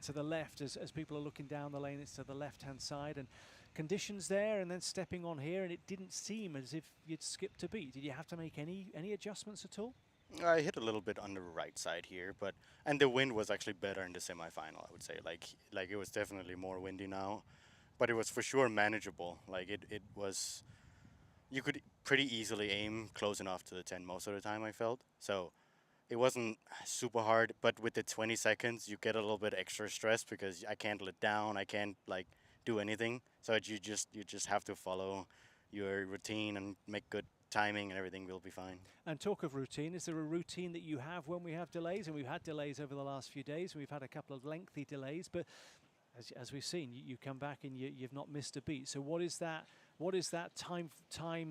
to the left as people are looking down the lane. It's to the left-hand side, and conditions there, and then stepping on here, and it didn't seem as if you'd skipped a beat. Did you have to make any adjustments at all? I hit a little bit on the right side here, and the wind was actually better in the semi-final, I would say. Like it was definitely more windy now, but it was for sure manageable. Like it was. You could pretty easily aim close enough to the 10 most of the time, I felt. So it wasn't super hard, but with the 20 seconds, you get a little bit extra stress because I can't let down, I can't like do anything. So you just have to follow your routine and make good timing and everything will be fine. And talk of routine, is there a routine that you have when we have delays? And we've had delays over the last few days, and we've had a couple of lengthy delays, but as we've seen, you come back and you've not missed a beat. So what is that time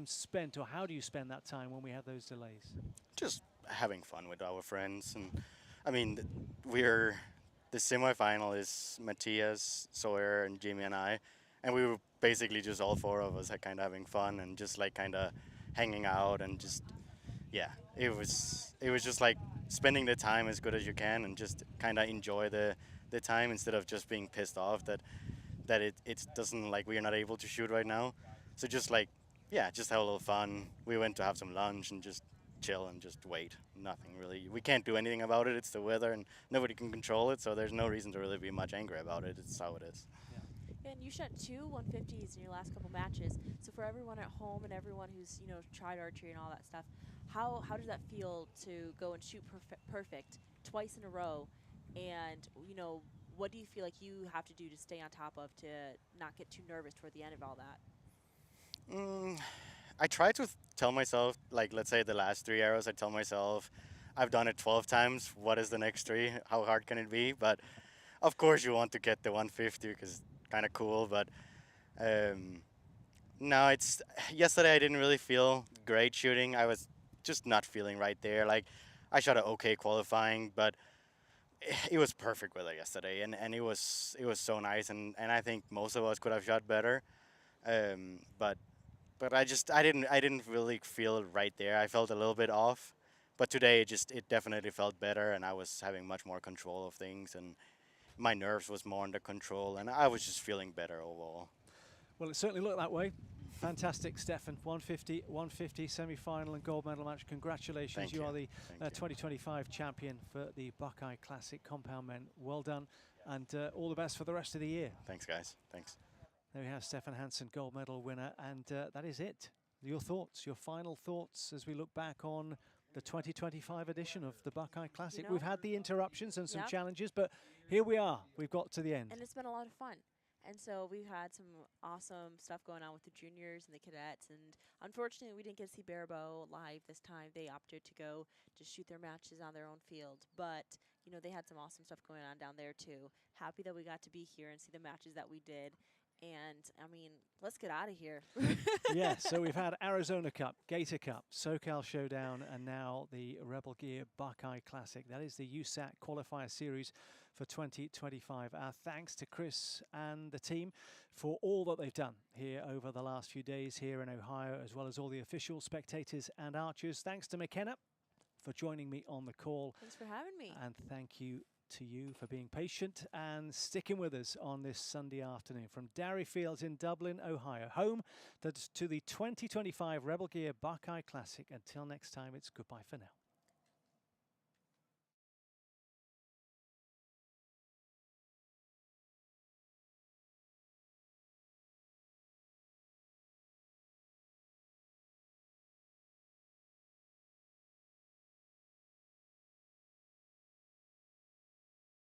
spent, or how do you spend that time when we have those delays? Just having fun with our friends. And I mean, the semi-final is Matthias, Sawyer, and Jimmy and I, and we were basically just all four of us kind of having fun and just like kind of hanging out and just, yeah, it was just like spending the time as good as you can and just kind of enjoy the time instead of just being pissed off that it doesn't, like, we're not able to shoot right now. So just like, yeah, just have a little fun. We went to have some lunch and just chill and just wait. Nothing really. We can't do anything about it. It's the weather and nobody can control it. So there's no reason to really be much angry about it. It's how it is. Yeah. And you shot 2 150s in your last couple matches. So for everyone at home and everyone who's tried archery and all that stuff, how does that feel to go and shoot perfect twice in a row? And what do you feel like you have to do to stay on top of to not get too nervous toward the end of all that? I try to tell myself, like, let's say the last 3 arrows, I tell myself, I've done it 12 times. What is the next 3? How hard can it be? But of course you want to get the 150 because it's kind of cool. But no, yesterday I didn't really feel great shooting. I was just not feeling right there. Like, I shot an okay qualifying, but it was perfect weather yesterday, and it was so nice, and I think most of us could have shot better. But I didn't really feel right there. I felt a little bit off, but today it definitely felt better, and I was having much more control of things, and my nerves was more under control, and I was just feeling better overall. Well, it certainly looked that way. Fantastic, Stefan. 150 semi-final and gold medal match. Congratulations. Thank you you. are the Thank you. 2025 champion for the Buckeye Classic Compound Men. Well done, and all the best for the rest of the year. Thanks, guys. Thanks. There we have Stefan Hansen, gold medal winner, and that is it. Your thoughts, your final thoughts as we look back on the 2025 edition of the Buckeye Classic. You know, We've had the interruptions and some yep. challenges, but here we are. We've got to the end. And it's been a lot of fun. And so we've had some awesome stuff going on with the juniors and the cadets. And unfortunately, we didn't get to see Barabo live this time. They opted to go just shoot their matches on their own field. But, you know, they had some awesome stuff going on down there, too. Happy that we got to be here and see the matches that we did. And, I mean, let's get out of here. Yeah, so we've had Arizona Cup, Gator Cup, SoCal Showdown, and now the Rebel Gear Buckeye Classic. That is the USAC qualifier series for 2025. Our thanks to Chris and the team for all that they've done here over the last few days here in Ohio, as well as all the officials, spectators, and archers. Thanks to McKenna for joining me on the call. Thanks for having me. And thank you to you for being patient and sticking with us on this Sunday afternoon from Dairy Fields in Dublin, Ohio, home to the 2025 Rebel Gear Buckeye Classic. Until next time, it's goodbye for now.